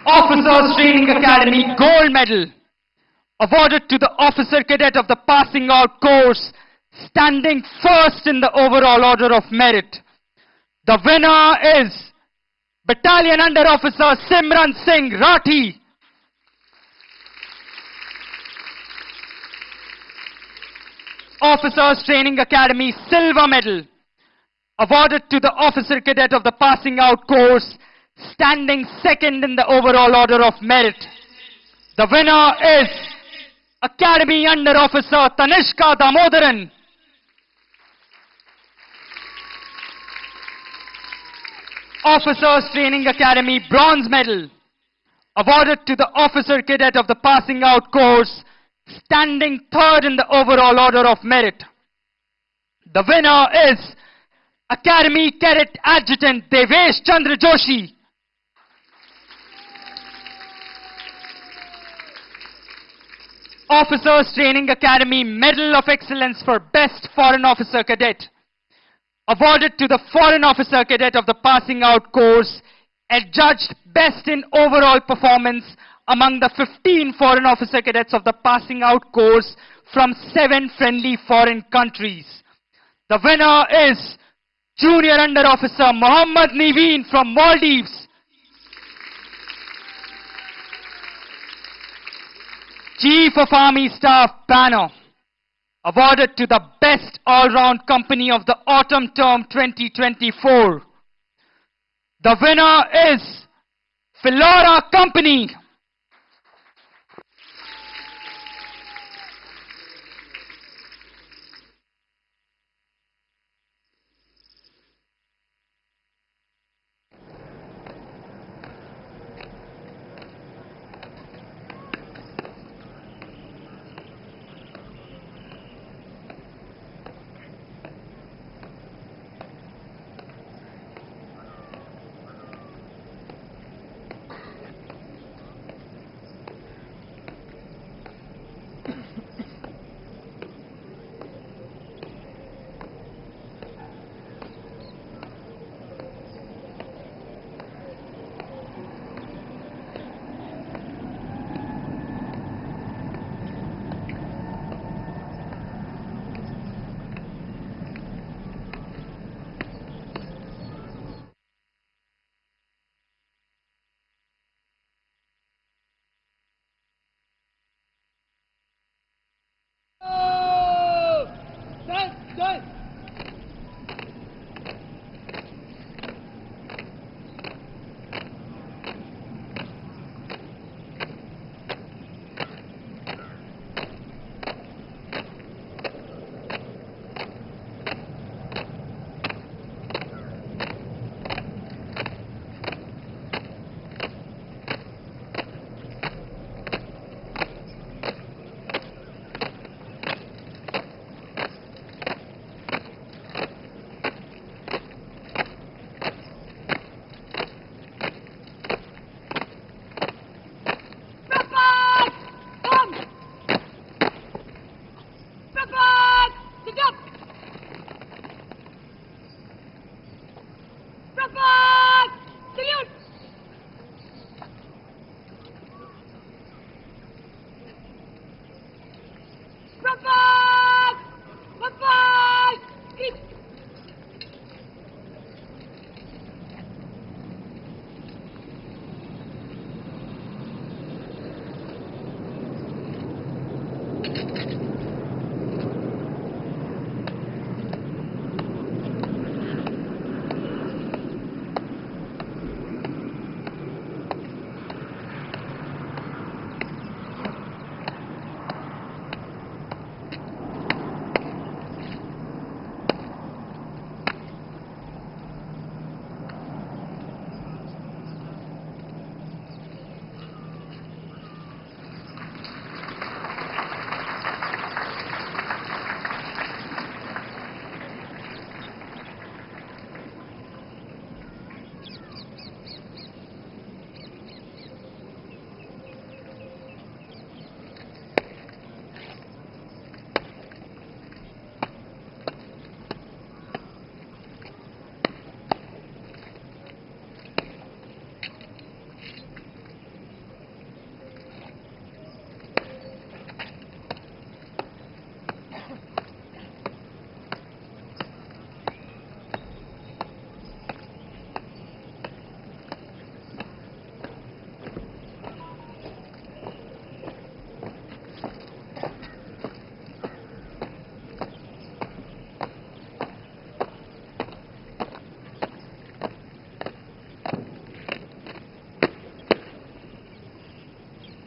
Officers Training Academy Gold Medal, awarded to the officer cadet of the passing out course, standing first in the overall order of merit. The winner is Battalion Under Officer Simran Singh Rathi. Officers Training Academy Silver Medal, awarded to the officer cadet of the passing out course, standing second in the overall order of merit. The winner is Academy Under Officer Tanishka Damodaran. Officers Training Academy Bronze Medal, awarded to the officer cadet of the passing out course, standing third in the overall order of merit. The winner is Academy Cadet Adjutant Devesh Chandra Joshi. Officers Training Academy Medal of Excellence for Best Foreign Officer Cadet, awarded to the Foreign Officer Cadet of the Passing Out course, adjudged best in overall performance among the 15 Foreign Officer Cadets of the Passing Out course from 7 friendly foreign countries. The winner is Junior Under Officer Mohammad Niveen from Maldives. Chief of Army Staff Banner, awarded to the Best All-Round Company of the Autumn Term 2024. The winner is Flora Company.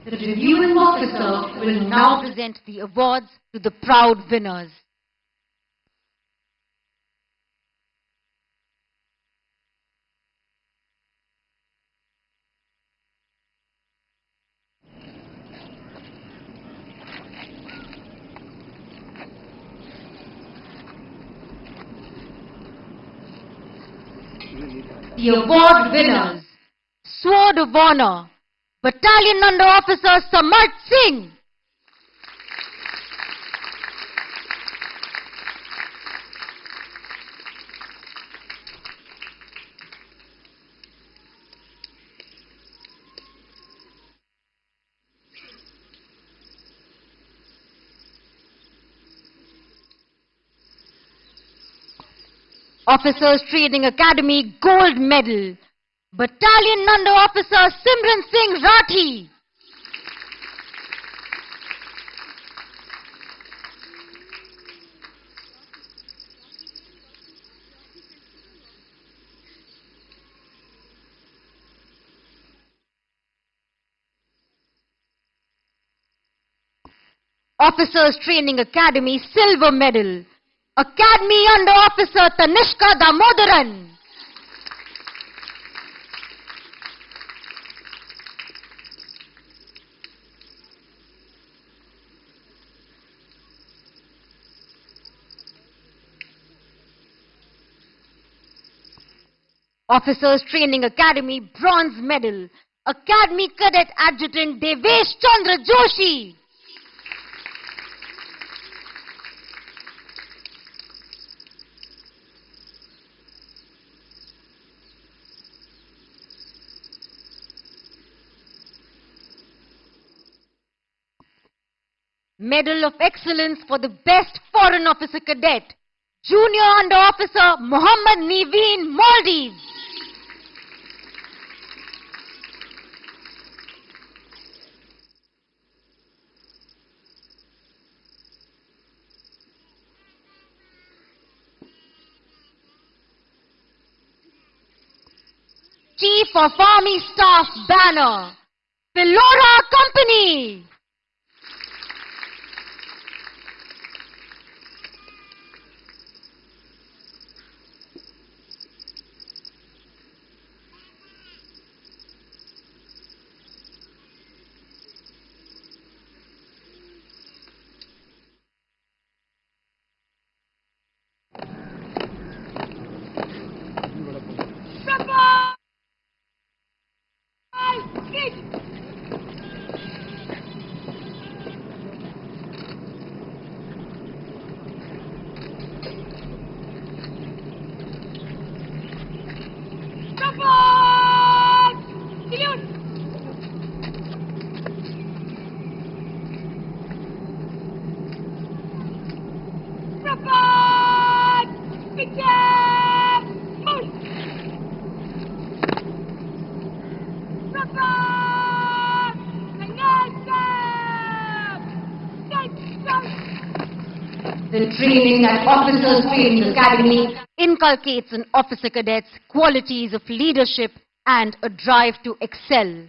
The reviewing officer will now present the awards to the proud winners. The award winners: Sword of Honor, Battalion Under Officer Samarth Singh. Officers Training Academy Gold Medal, Battalion Under Officer Simran Singh Rathi. Officers Training Academy Silver Medal, Academy Under Officer Tanishka Damodaran. Officers Training Academy Bronze Medal, Academy Cadet Adjutant Devesh Chandra Joshi. Medal of Excellence for the Best Foreign Officer Cadet, Junior Under Officer Mohammad Niveen Maldives. Chief of Army Staff Banner, Pelora Company. The training at Officers Training Academy inculcates in officer cadets qualities of leadership and a drive to excel.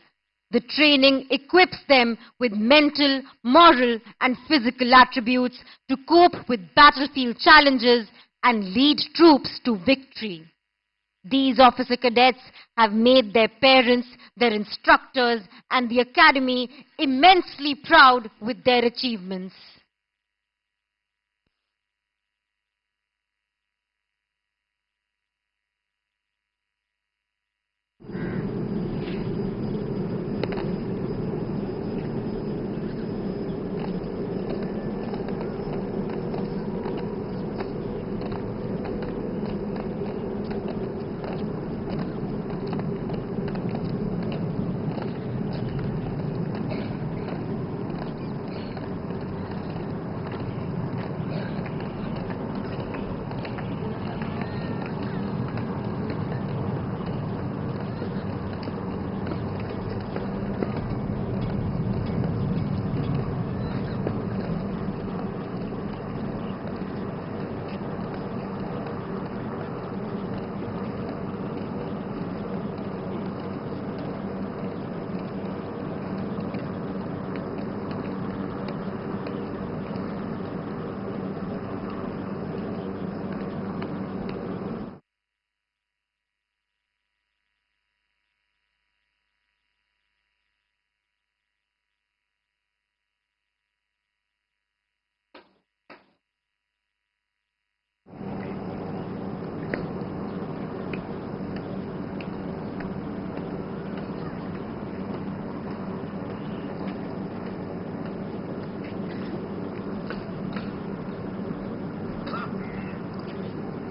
The training equips them with mental, moral and physical attributes to cope with battlefield challenges and lead troops to victory. These officer cadets have made their parents, their instructors and the academy immensely proud with their achievements.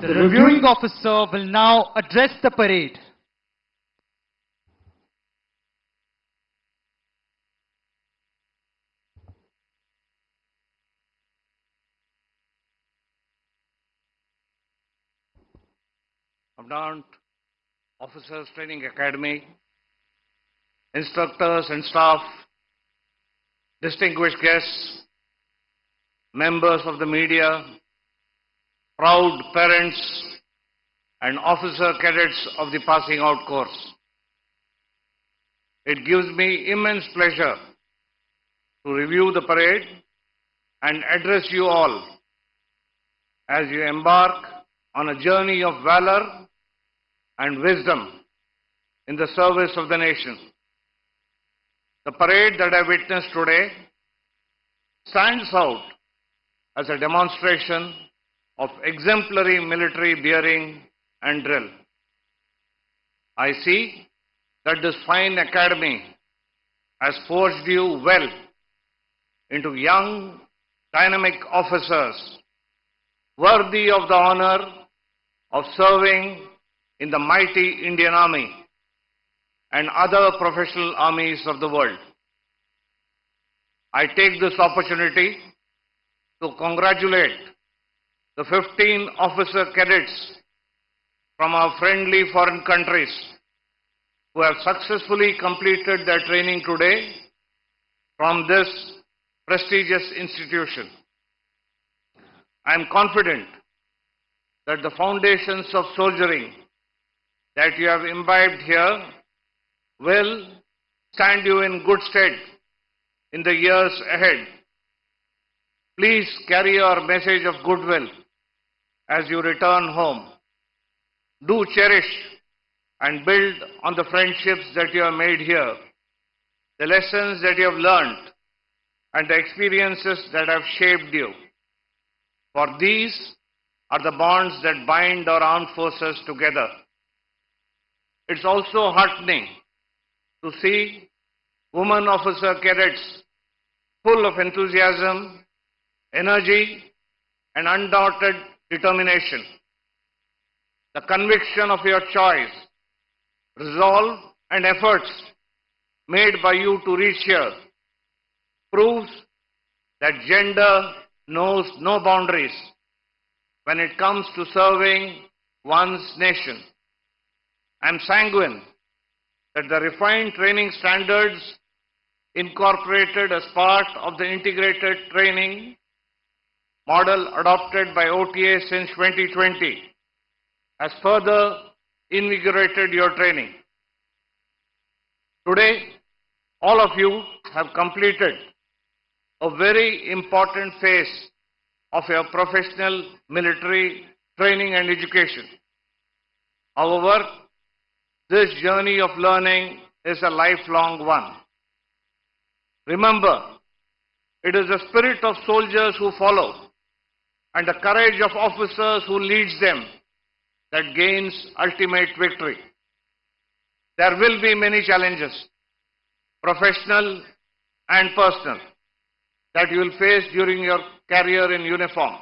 The reviewing officer will now address the parade. Commandant, Officers Training Academy, instructors and staff, distinguished guests, members of the media, proud parents, and officer cadets of the passing out course. It gives me immense pleasure to review the parade and address you all as you embark on a journey of valor and wisdom in the service of the nation. The parade that I witnessed today stands out as a demonstration of exemplary military bearing and drill. I see that this fine academy has forged you well into young, dynamic officers worthy of the honor of serving in the mighty Indian Army and other professional armies of the world. I take this opportunity to congratulate the 15 officer cadets from our friendly foreign countries who have successfully completed their training today from this prestigious institution. I am confident that the foundations of soldiering that you have imbibed here will stand you in good stead in the years ahead. Please carry your message of goodwill as you return home. Do cherish and build on the friendships that you have made here, the lessons that you have learned, and the experiences that have shaped you. For these are the bonds that bind our armed forces together. It's also heartening to see women officer cadets full of enthusiasm, energy, and undoubted determination. The conviction of your choice, resolve, and efforts made by you to reach here proves that gender knows no boundaries when it comes to serving one's nation. I am sanguine that the refined training standards incorporated as part of the integrated training model adopted by OTA since 2020 has further invigorated your training. Today, all of you have completed a very important phase of your professional military training and education. However, this journey of learning is a lifelong one. Remember, it is the spirit of soldiers who follow and the courage of officers who leads them that gains ultimate victory. There will be many challenges, professional and personal, that you will face during your career in uniform.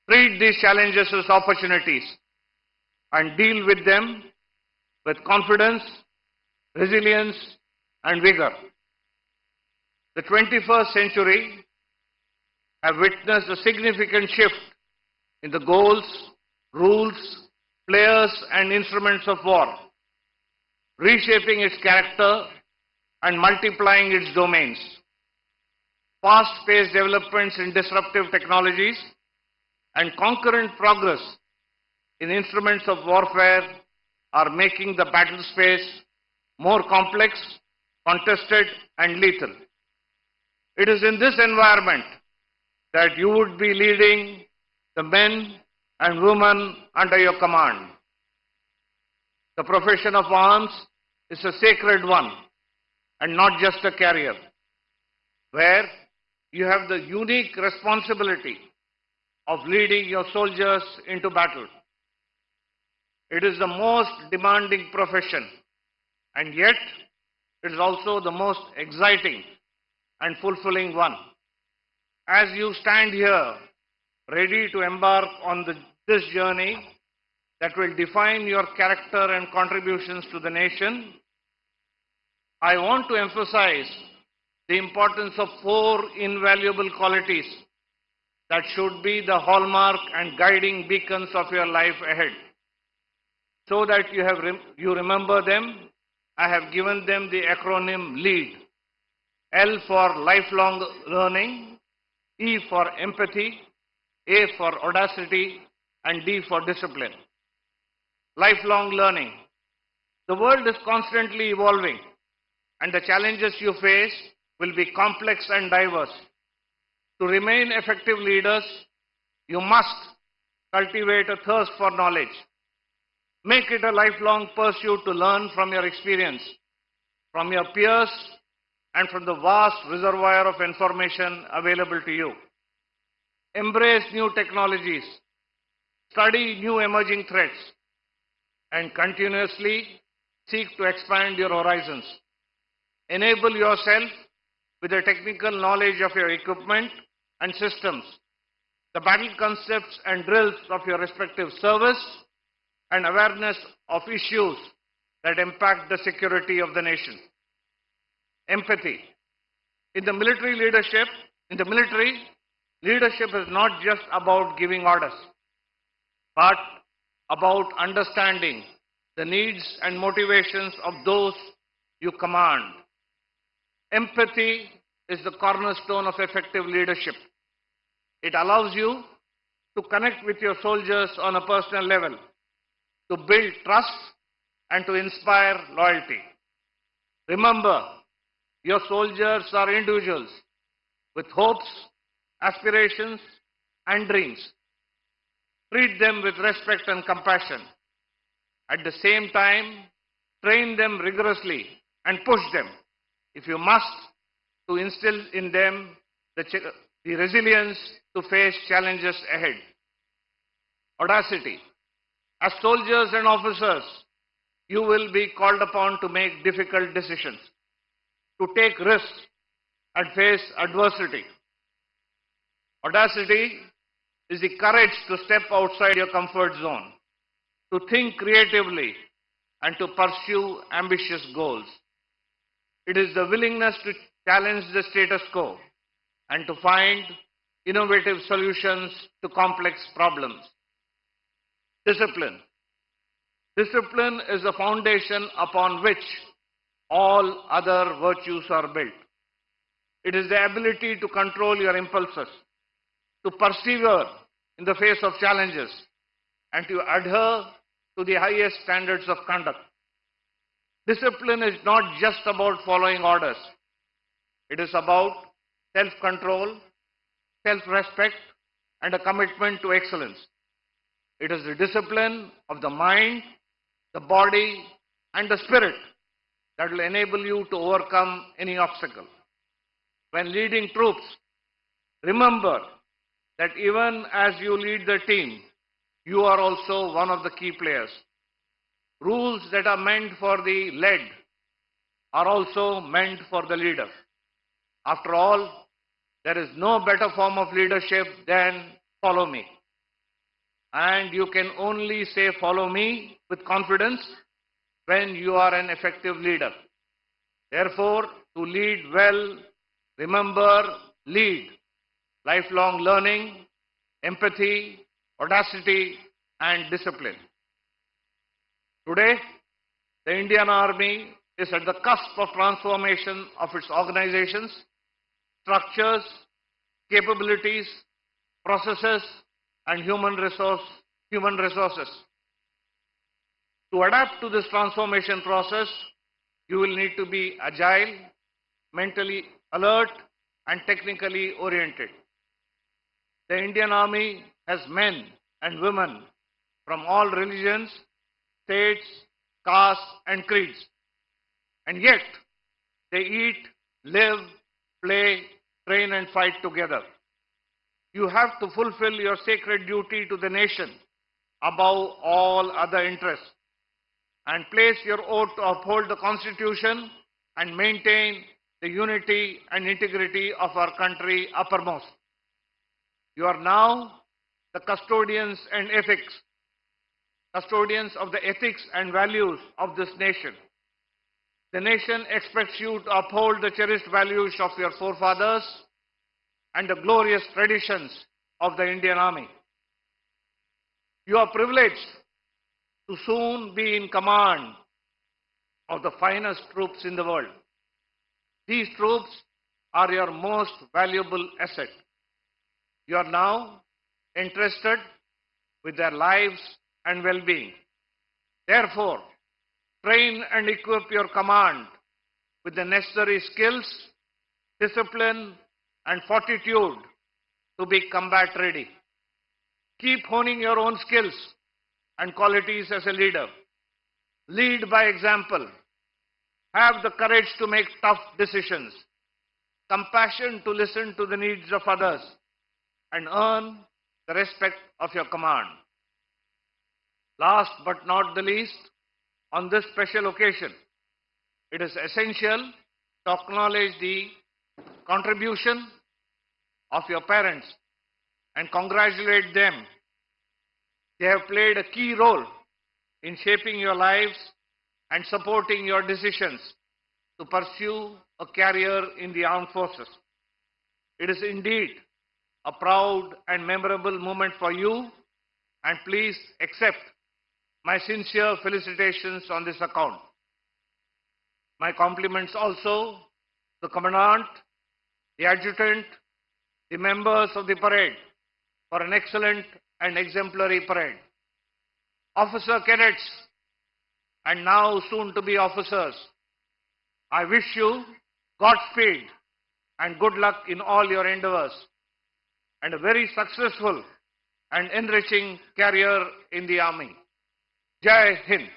Treat these challenges as opportunities and deal with them with confidence, resilience, and vigor. The 21st century have witnessed a significant shift in the goals, rules, players, and instruments of war, reshaping its character and multiplying its domains. Fast-paced developments in disruptive technologies and concurrent progress in instruments of warfare are making the battle space more complex, contested, and lethal. It is in this environment that you would be leading the men and women under your command. The profession of arms is a sacred one and not just a career, where you have the unique responsibility of leading your soldiers into battle. It is the most demanding profession, and yet it is also the most exciting and fulfilling one. As you stand here, ready to embark on this journey that will define your character and contributions to the nation, I want to emphasize the importance of 4 invaluable qualities that should be the hallmark and guiding beacons of your life ahead. So that you remember them, I have given them the acronym LEAD. L for lifelong learning, E for empathy, A for audacity, and D for discipline. Lifelong learning. The world is constantly evolving, and the challenges you face will be complex and diverse. To remain effective leaders, you must cultivate a thirst for knowledge. Make it a lifelong pursuit to learn from your experience, from your peers, and from the vast reservoir of information available to you. Embrace new technologies, study new emerging threats, and continuously seek to expand your horizons. Enable yourself with the technical knowledge of your equipment and systems, the battle concepts and drills of your respective service, and awareness of issues that impact the security of the nation. Empathy. In the military, leadership is not just about giving orders, but about understanding the needs and motivations of those you command. Empathy is the cornerstone of effective leadership. It allows you to connect with your soldiers on a personal level, to build trust, and to inspire loyalty. Remember, your soldiers are individuals with hopes, aspirations, and dreams. Treat them with respect and compassion. At the same time, train them rigorously and push them, if you must, to instill in them the resilience to face challenges ahead. Audacity. As soldiers and officers, you will be called upon to make difficult decisions, to take risks, and face adversity. Audacity is the courage to step outside your comfort zone, to think creatively, and to pursue ambitious goals. It is the willingness to challenge the status quo and to find innovative solutions to complex problems. Discipline. Discipline is the foundation upon which all other virtues are built. It is the ability to control your impulses, to persevere in the face of challenges, and to adhere to the highest standards of conduct. Discipline is not just about following orders. It is about self-control, self-respect, and a commitment to excellence. It is the discipline of the mind, the body, and the spirit that will enable you to overcome any obstacle. When leading troops, remember that even as you lead the team, you are also one of the key players. Rules that are meant for the led are also meant for the leader. After all, there is no better form of leadership than follow me. And you can only say follow me with confidence when you are an effective leader. Therefore, to lead well, remember, lead. Lifelong learning, empathy, audacity, and discipline. Today, the Indian Army is at the cusp of transformation of its organizations, structures, capabilities, processes, and human resources. To adapt to this transformation process, you will need to be agile, mentally alert, and technically oriented. The Indian Army has men and women from all religions, states, castes, and creeds. And yet, they eat, live, play, train, and fight together. You have to fulfill your sacred duty to the nation above all other interests and place your oath to uphold the Constitution and maintain the unity and integrity of our country uppermost. You are now the custodians of the ethics and values of this nation. The nation expects you to uphold the cherished values of your forefathers and the glorious traditions of the Indian Army. You are privileged to soon be in command of the finest troops in the world. These troops are your most valuable asset. You are now entrusted with their lives and well-being. Therefore, train and equip your command with the necessary skills, discipline, and fortitude to be combat ready. Keep honing your own skills and qualities as a leader. Lead by example. Have the courage to make tough decisions, compassion to listen to the needs of others, and earn the respect of your command. Last but not the least, on this special occasion, it is essential to acknowledge the contribution of your parents and congratulate them. They have played a key role in shaping your lives and supporting your decisions to pursue a career in the armed forces. It is indeed a proud and memorable moment for you, and please accept my sincere felicitations on this account. My compliments also to the Commandant, the Adjutant, the members of the parade for an excellent and exemplary parade. Officer cadets and now soon to be officers, I wish you Godspeed and good luck in all your endeavors and a very successful and enriching career in the army. Jai Hind.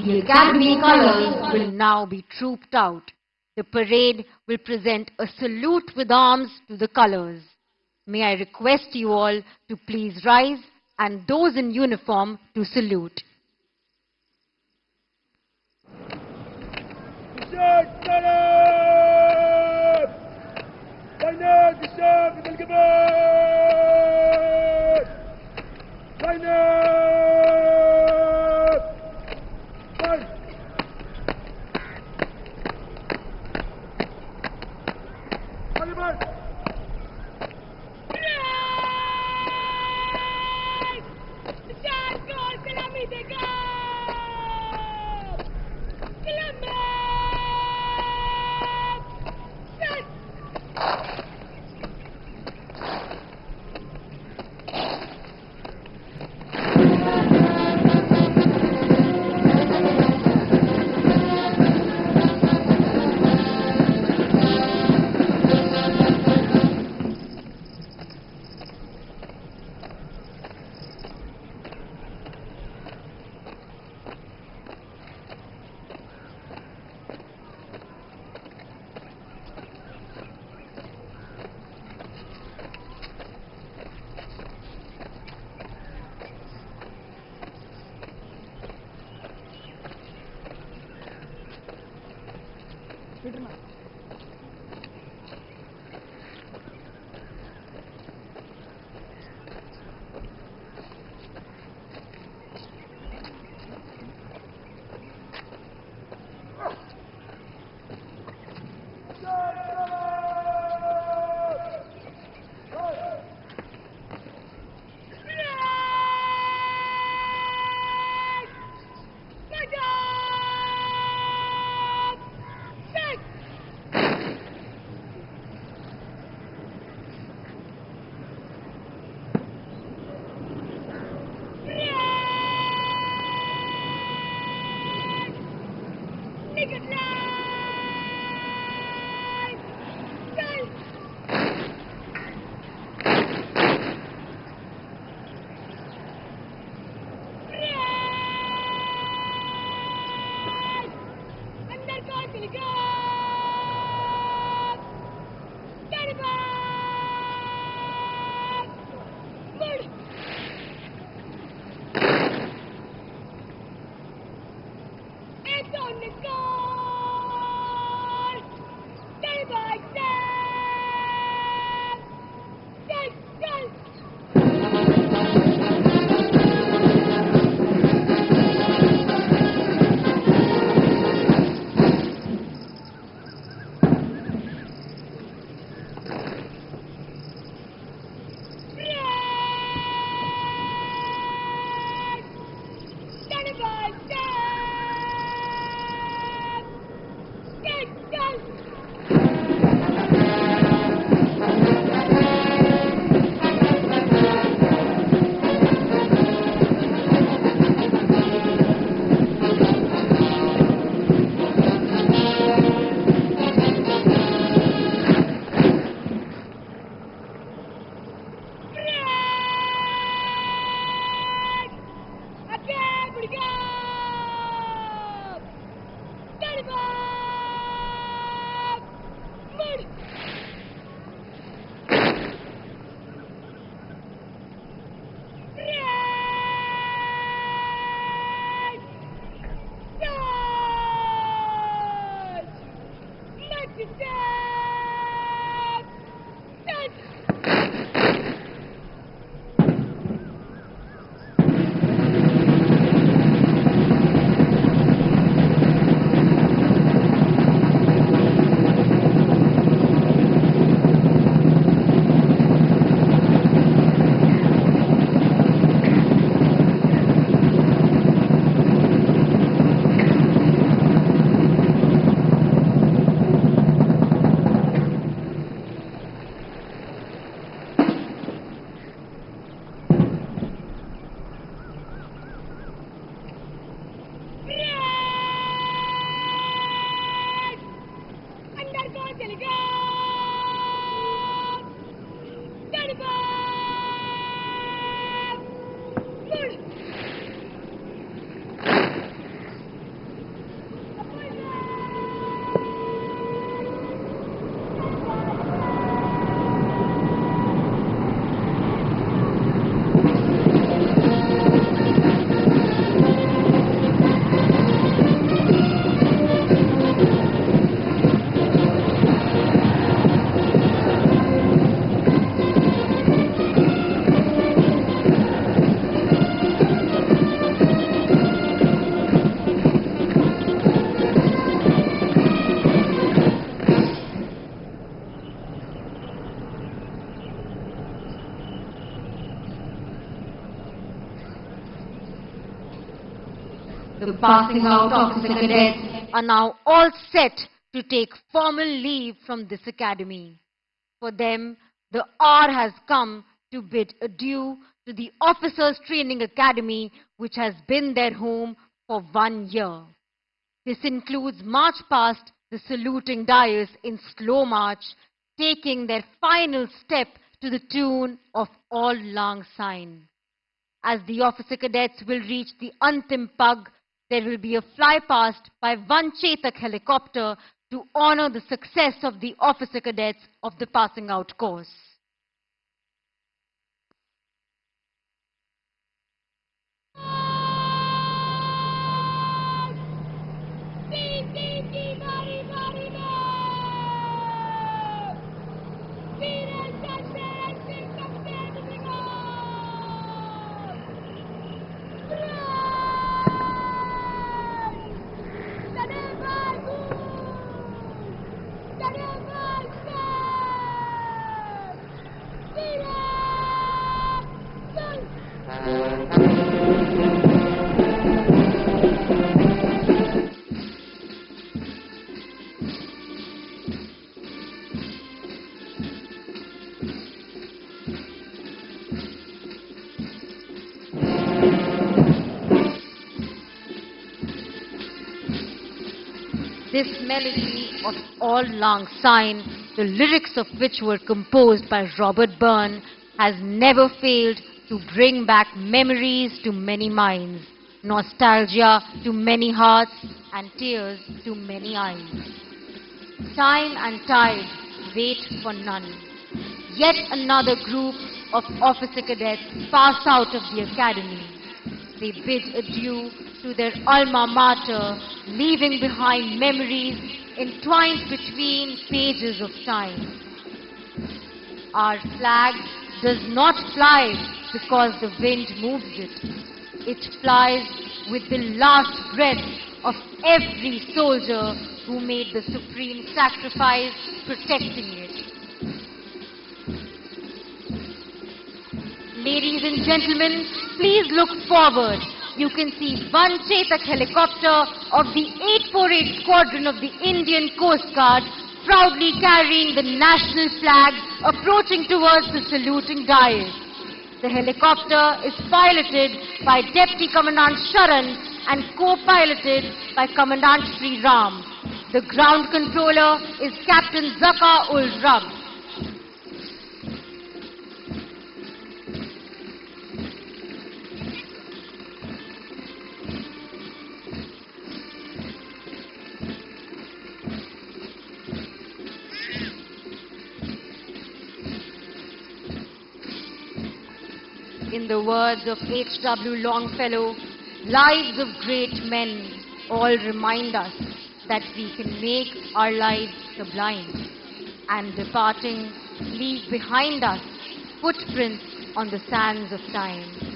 The Academy colours will now be trooped out. The parade will present a salute with arms to the colours. May I request you all to please rise and those in uniform to salute. The passing out officer cadets are now all set to take formal leave from this academy. For them, the hour has come to bid adieu to the Officers Training Academy, which has been their home for 1 year. This includes march past the saluting dais in slow march, taking their final step to the tune of All Lang Syne. As the officer cadets will reach the Antim Pug, there will be a flypast by one Chetak helicopter to honor the success of the officer cadets of the passing out course. This melody of All Lang Syne, the lyrics of which were composed by Robert Byrne, has never failed to bring back memories to many minds, nostalgia to many hearts, and tears to many eyes. Time and tide wait for none. Yet another group of officer cadets pass out of the academy. They bid adieu to their alma mater, leaving behind memories entwined between pages of time. Our flag does not fly because the wind moves it. It flies with the last breath of every soldier who made the supreme sacrifice protecting it. Ladies and gentlemen, please look forward. You can see one Chetak helicopter of the 848 Squadron of the Indian Coast Guard proudly carrying the national flag approaching towards the saluting dais. The helicopter is piloted by Deputy Commandant Sharan and co-piloted by Commandant Sri Ram. The ground controller is Captain Zaka ul Rab. In the words of H.W. Longfellow, lives of great men all remind us that we can make our lives sublime, and departing, leave behind us footprints on the sands of time.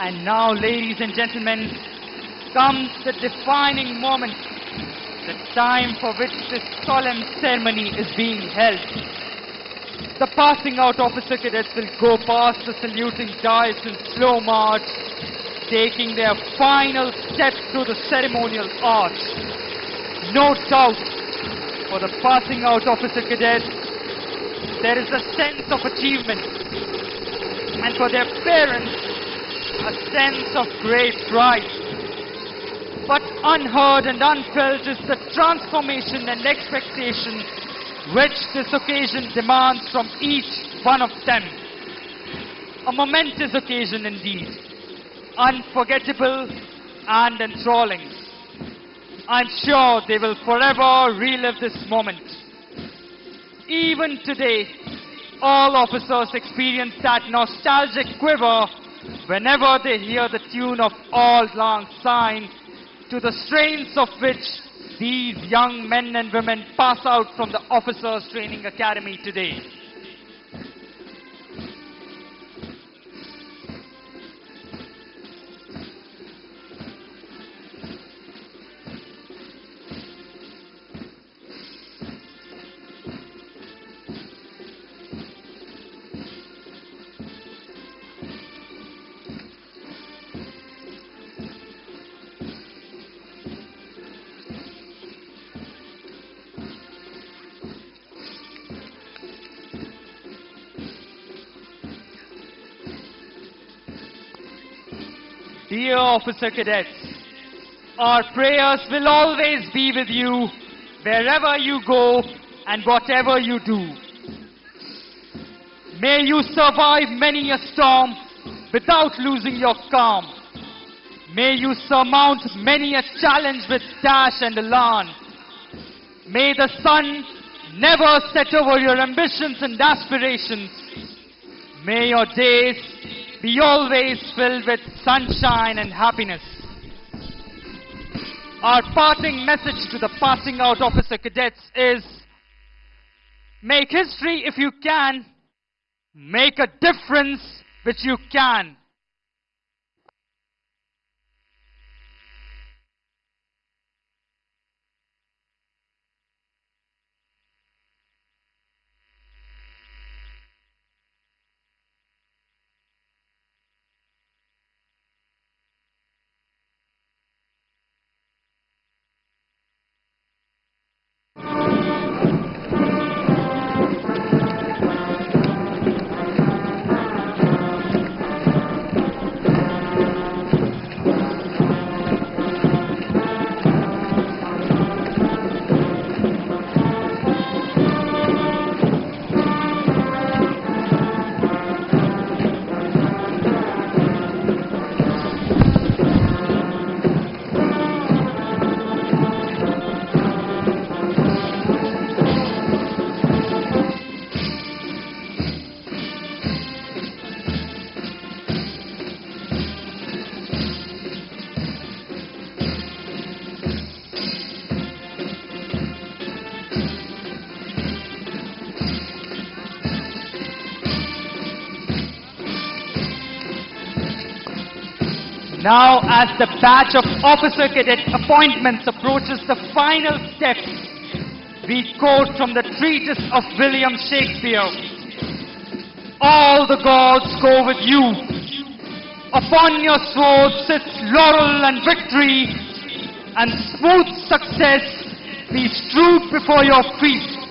And now, ladies and gentlemen, comes the defining moment, the time for which this solemn ceremony is being held. The passing out officer cadets will go past the saluting dais in slow march, taking their final step through the ceremonial arch. No doubt, for the passing out officer cadets, there is a sense of achievement, and for their parents, a sense of great pride. But unheard and unfelt is the transformation and expectation which this occasion demands from each one of them. A momentous occasion indeed, unforgettable and enthralling. I'm sure they will forever relive this moment. Even today, all officers experience that nostalgic quiver whenever they hear the tune of Auld Lang Syne, to the strains of which these young men and women pass out from the Officers Training Academy today. Dear Officer Cadets, our prayers will always be with you wherever you go and whatever you do. May you survive many a storm without losing your calm. May you surmount many a challenge with dash and elan. May the sun never set over your ambitions and aspirations. May your days be always filled with sunshine and happiness. Our parting message to the passing out officer cadets is, make history if you can, make a difference which you can. Now, as the batch of officer cadet appointments approaches the final steps, we quote from the treatise of William Shakespeare. All the gods go with you. Upon your sword sits laurel and victory, and smooth success be strewed before your feet.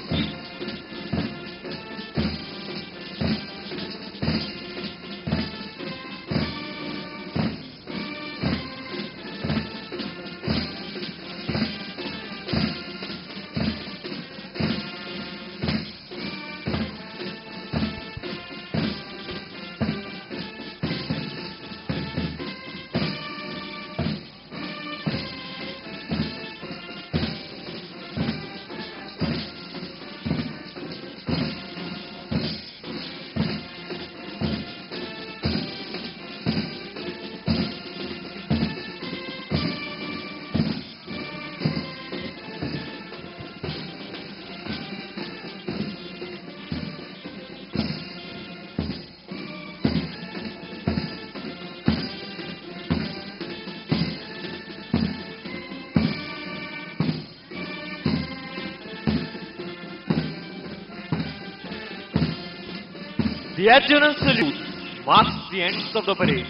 The adjutant salute marks the end of the parade.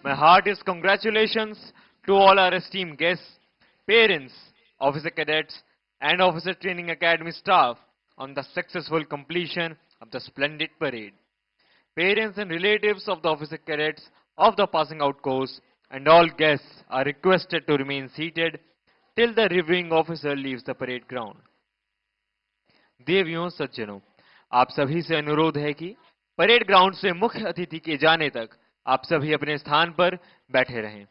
My heartiest congratulations to all our esteemed guests, parents, officer cadets, and officer training academy staff on the successful completion of the splendid parade. Parents and relatives of the officer cadets of the passing out course and all guests are requested to remain seated till the reviewing officer leaves the parade ground. देवियों सज्जनों, आप सभी से अनुरोध है कि parade ground से मुख्य अतिथि के जाने तक आप सभी अपने स्थान पर बैठे रहें।